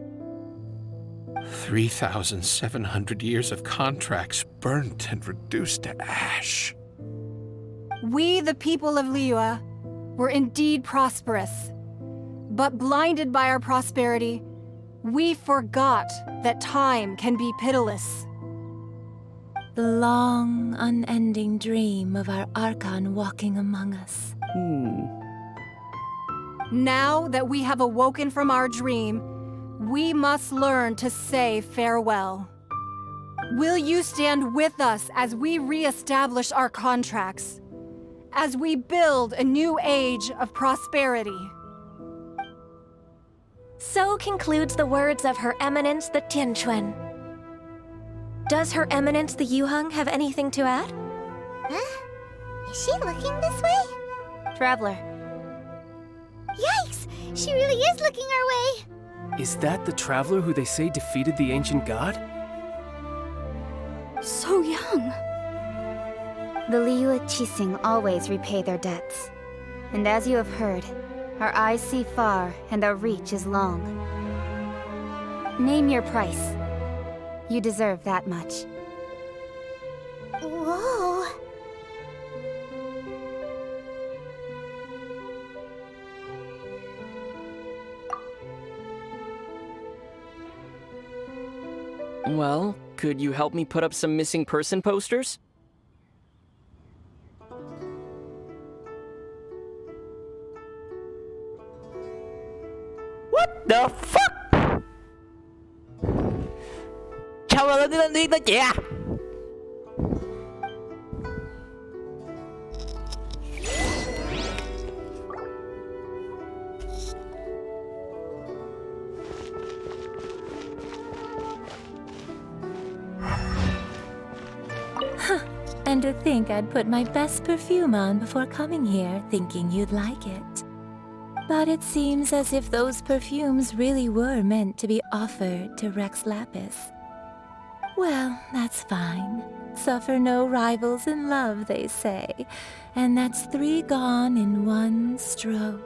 3,700 years of contracts burnt and reduced to ash. We, the people of Liyue, were indeed prosperous. But blinded by our prosperity, we forgot that time can be pitiless. The long, unending dream of our Archon walking among us. Now that we have awoken from our dream, we must learn to say farewell. Will you stand with us as we re-establish our contracts? As we build a new age of prosperity? So concludes the words of Her Eminence the Tianquan. Does Her Eminence the Yuheng have anything to add? Huh? Is she looking this way? Traveler. Yikes! She really is looking our way! Is that the traveler who they say defeated the ancient god? So young. The Liyue Qixing always repay their debts. And as you have heard, our eyes see far and our reach is long. Name your price. You deserve that much. Whoa! Well, could you help me put up some missing person posters? What the fuck? Sao mà lên đi tới chị à? And to think I'd put my best perfume on before coming here, thinking you'd like it. But it seems as if those perfumes really were meant to be offered to Rex Lapis. Well, that's fine. Suffer no rivals in love, they say. And that's 3 gone in 1 stroke.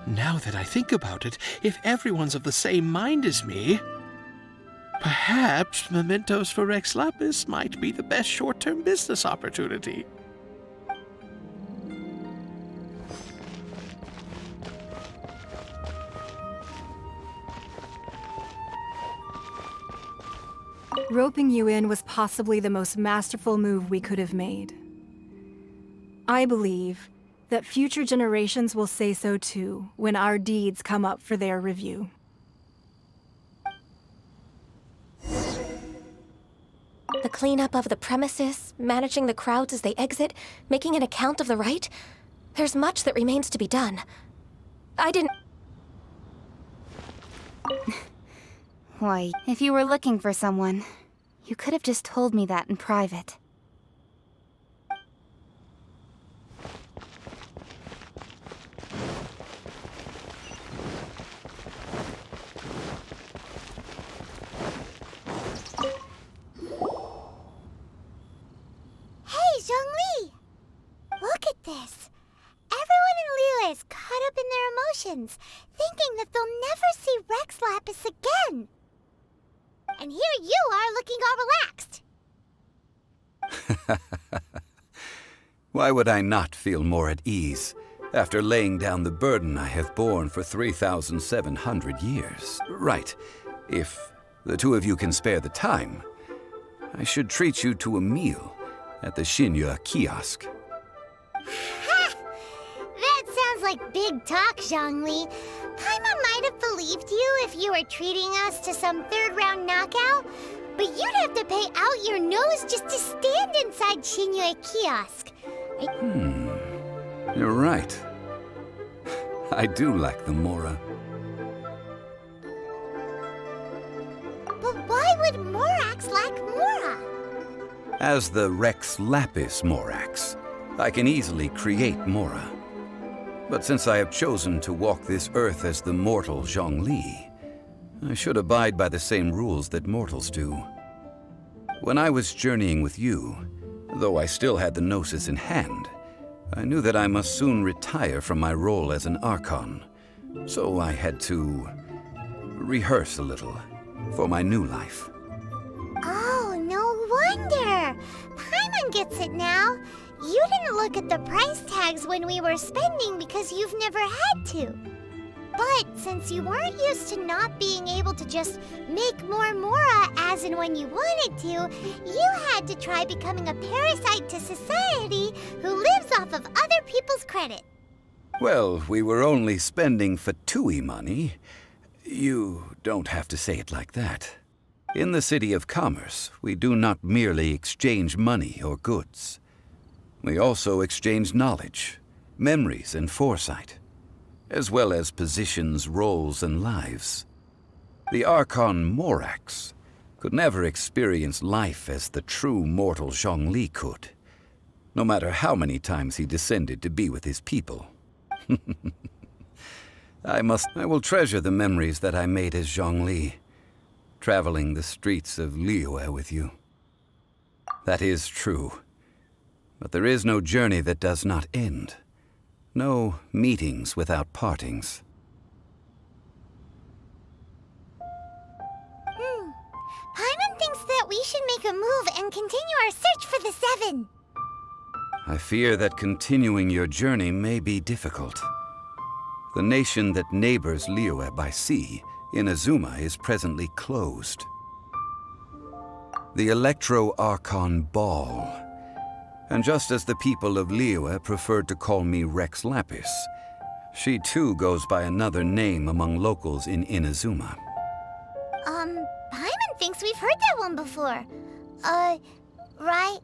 Now that I think about it, if everyone's of the same mind as me, perhaps mementos for Rex Lapis might be the best short-term business opportunity. Roping you in was possibly the most masterful move we could have made. I believe that future generations will say so too when our deeds come up for their review. The cleanup of the premises, managing the crowds as they exit, making an account of the rite. There's much that remains to be done. I didn't... Why, if you were looking for someone, you could have just told me that in private. Hey, Zhongli! Look at this. Everyone in Liyue is caught up in their emotions, thinking that they'll never see Rex Lapis again. And here you are looking all relaxed. Why would I not feel more at ease after laying down the burden I have borne for 3,700 years? Right. If the 2 of you can spare the time, I should treat you to a meal at the Xinye kiosk. Ha! That sounds like big talk, Zhongli. Paimon might have believed you if you were treating us to some 3rd-round knockout, but you'd have to pay out your nose just to stand inside Xinye kiosk. You're right. I do lack the Mora. But why would Morax lack Mora? As the Rex Lapis Morax, I can easily create Mora. But since I have chosen to walk this earth as the mortal Zhongli, I should abide by the same rules that mortals do. When I was journeying with you, though I still had the Gnosis in hand, I knew that I must soon retire from my role as an Archon, so I had to rehearse a little for my new life. Oh, no wonder! gets it now. You didn't look at the price tags when we were spending because you've never had to. But since you weren't used to not being able to just make more mora as and when you wanted to, you had to try becoming a parasite to society who lives off of other people's credit. Well, we were only spending Fatui money. You don't have to say it like that. In the City of Commerce, we do not merely exchange money or goods. We also exchange knowledge, memories, and foresight, as well as positions, roles, and lives. The Archon Morax could never experience life as the true mortal Zhongli could, no matter how many times he descended to be with his people. I will treasure the memories that I made as Zhongli, traveling the streets of Liyue with you. That is true. But there is no journey that does not end. No meetings without partings. Paimon thinks that we should make a move and continue our search for the Seven. I fear that continuing your journey may be difficult. The nation that neighbors Liyue by sea, Inazuma, is presently closed. The Electro-Archon Ball. And just as the people of Liyue preferred to call me Rex Lapis, she too goes by another name among locals in Inazuma. Paimon thinks we've heard that one before. Raiden?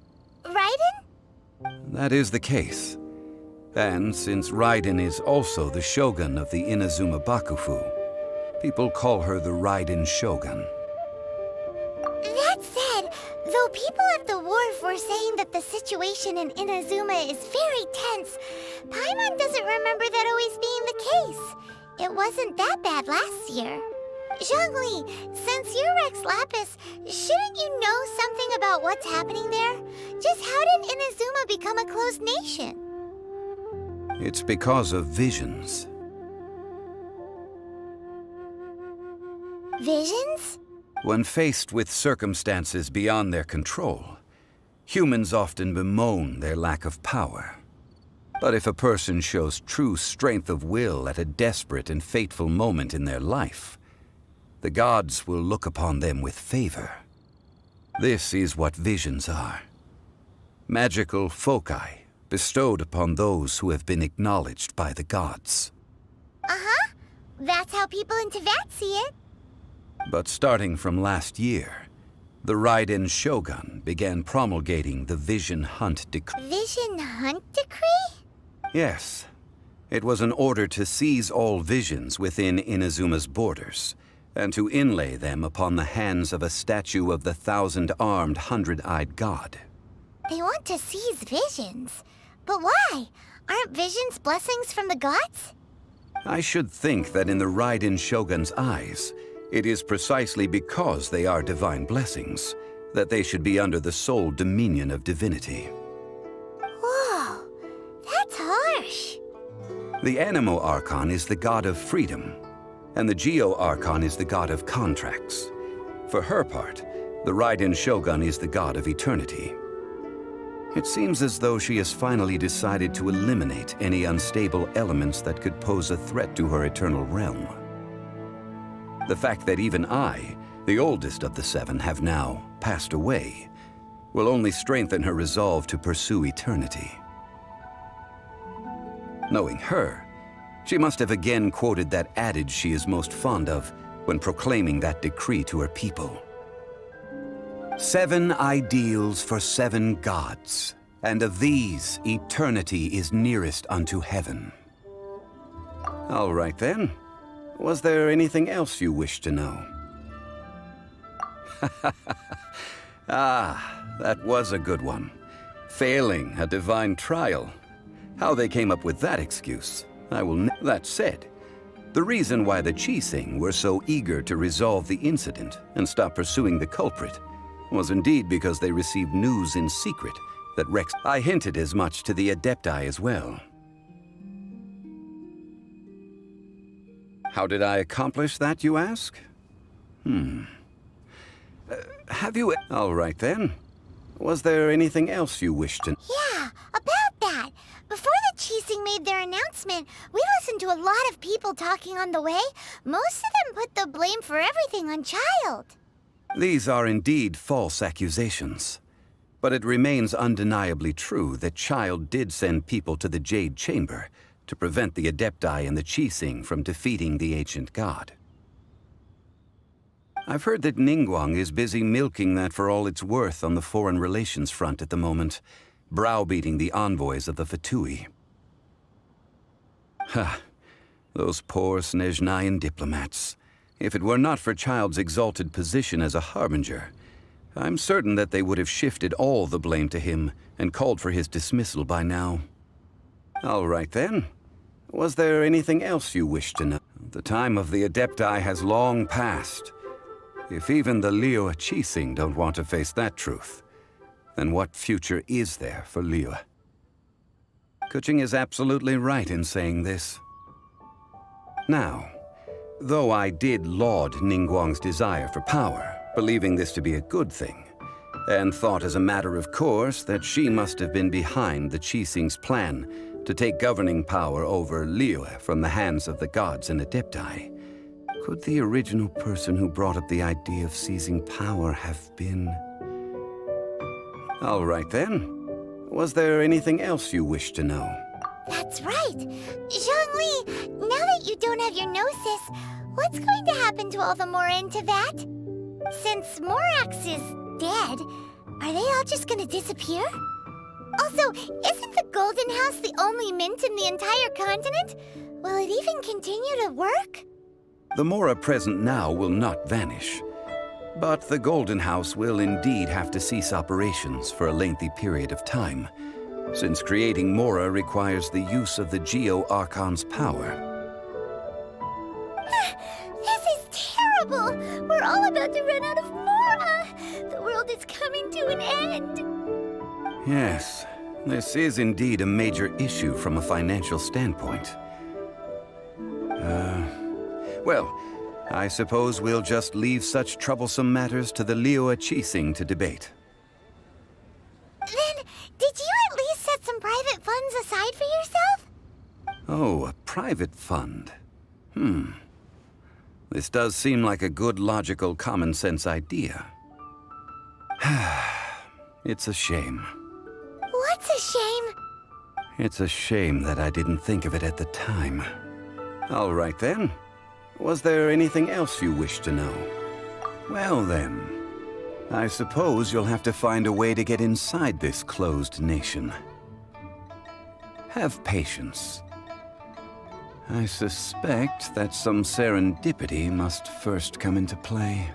That is the case. And since Raiden is also the shogun of the Inazuma Bakufu, people call her the Raiden Shogun. That said, though people at the wharf were saying that the situation in Inazuma is very tense, Paimon doesn't remember that always being the case. It wasn't that bad last year. Zhongli, since you're Rex Lapis, shouldn't you know something about what's happening there? Just how did Inazuma become a closed nation? It's because of visions. Visions? When faced with circumstances beyond their control, humans often bemoan their lack of power. But if a person shows true strength of will at a desperate and fateful moment in their life, the gods will look upon them with favor. This is what visions are. Magical foci bestowed upon those who have been acknowledged by the gods. Uh-huh. That's how people in Teyvat see it. But starting from last year, the Raiden Shogun began promulgating the Vision Hunt Decree. Vision Hunt Decree? Yes. It was an order to seize all visions within Inazuma's borders, and to inlay them upon the hands of a statue of the 1,000-armed, 100-eyed god. They want to seize visions. But why? Aren't visions blessings from the gods? I should think that in the Raiden Shogun's eyes, it is precisely because they are divine blessings that they should be under the sole dominion of divinity. Whoa, that's harsh. The Animo Archon is the god of freedom, and the Geo Archon is the god of contracts. For her part, the Raiden Shogun is the god of eternity. It seems as though she has finally decided to eliminate any unstable elements that could pose a threat to her eternal realm. The fact that even I, the oldest of the seven, have now passed away, will only strengthen her resolve to pursue eternity. Knowing her, she must have again quoted that adage she is most fond of when proclaiming that decree to her people. 7 ideals for 7 gods, and of these, eternity is nearest unto heaven. All right then. Was there anything else you wished to know? That was a good one. Failing a divine trial. How they came up with that excuse, I will That said, the reason why the Qixing were so eager to resolve the incident and stop pursuing the culprit was indeed because they received news in secret that Rex... I hinted as much to the Adepti as well. How did I accomplish that, you ask? Have you... All right then. Was there anything else you wished to... Yeah, about that. Before the Qixing made their announcement, we listened to a lot of people talking on the way. Most of them put the blame for everything on Childe. These are indeed false accusations. But it remains undeniably true that Childe did send people to the Jade Chamber to prevent the Adepti and the Qixing from defeating the ancient god. I've heard that Ningguang is busy milking that for all it's worth on the foreign relations front at the moment, browbeating the envoys of the Fatui. Ha! Those poor Snezhnayan diplomats. If it were not for Childe's exalted position as a harbinger, I'm certain that they would have shifted all the blame to him and called for his dismissal by now. All right then. Was there anything else you wished to know? The time of the Adepti has long passed. If even the Liyue Qixing don't want to face that truth, then what future is there for Liyue? Keqing is absolutely right in saying this. Now, though I did laud Ningguang's desire for power, believing this to be a good thing, and thought as a matter of course that she must have been behind the Qixing's plan to take governing power over Liyue from the hands of the gods and Adepti, could the original person who brought up the idea of seizing power have been... All right then. Was there anything else you wished to know? That's right. Zhongli, now that you don't have your gnosis, what's going to happen to all the Mora in Teyvat? Since Morax is dead, are they all just gonna disappear? Also, isn't the Golden House the only mint in the entire continent? Will it even continue to work? The Mora present now will not vanish. But the Golden House will indeed have to cease operations for a lengthy period of time, since creating Mora requires the use of the Geo-Archon's power. This is terrible! We're all about to run out of Mora! The world is coming to an end! Yes, this is indeed a major issue from a financial standpoint. Well, I suppose we'll just leave such troublesome matters to the Liyue Qixing to debate. Then, did you at least set some private funds aside for yourself? Oh, a private fund. This does seem like a good, logical, common-sense idea. It's a shame. What's a shame? It's a shame that I didn't think of it at the time. All right then. Was there anything else you wish to know? Well then, I suppose you'll have to find a way to get inside this closed nation. Have patience. I suspect that some serendipity must first come into play.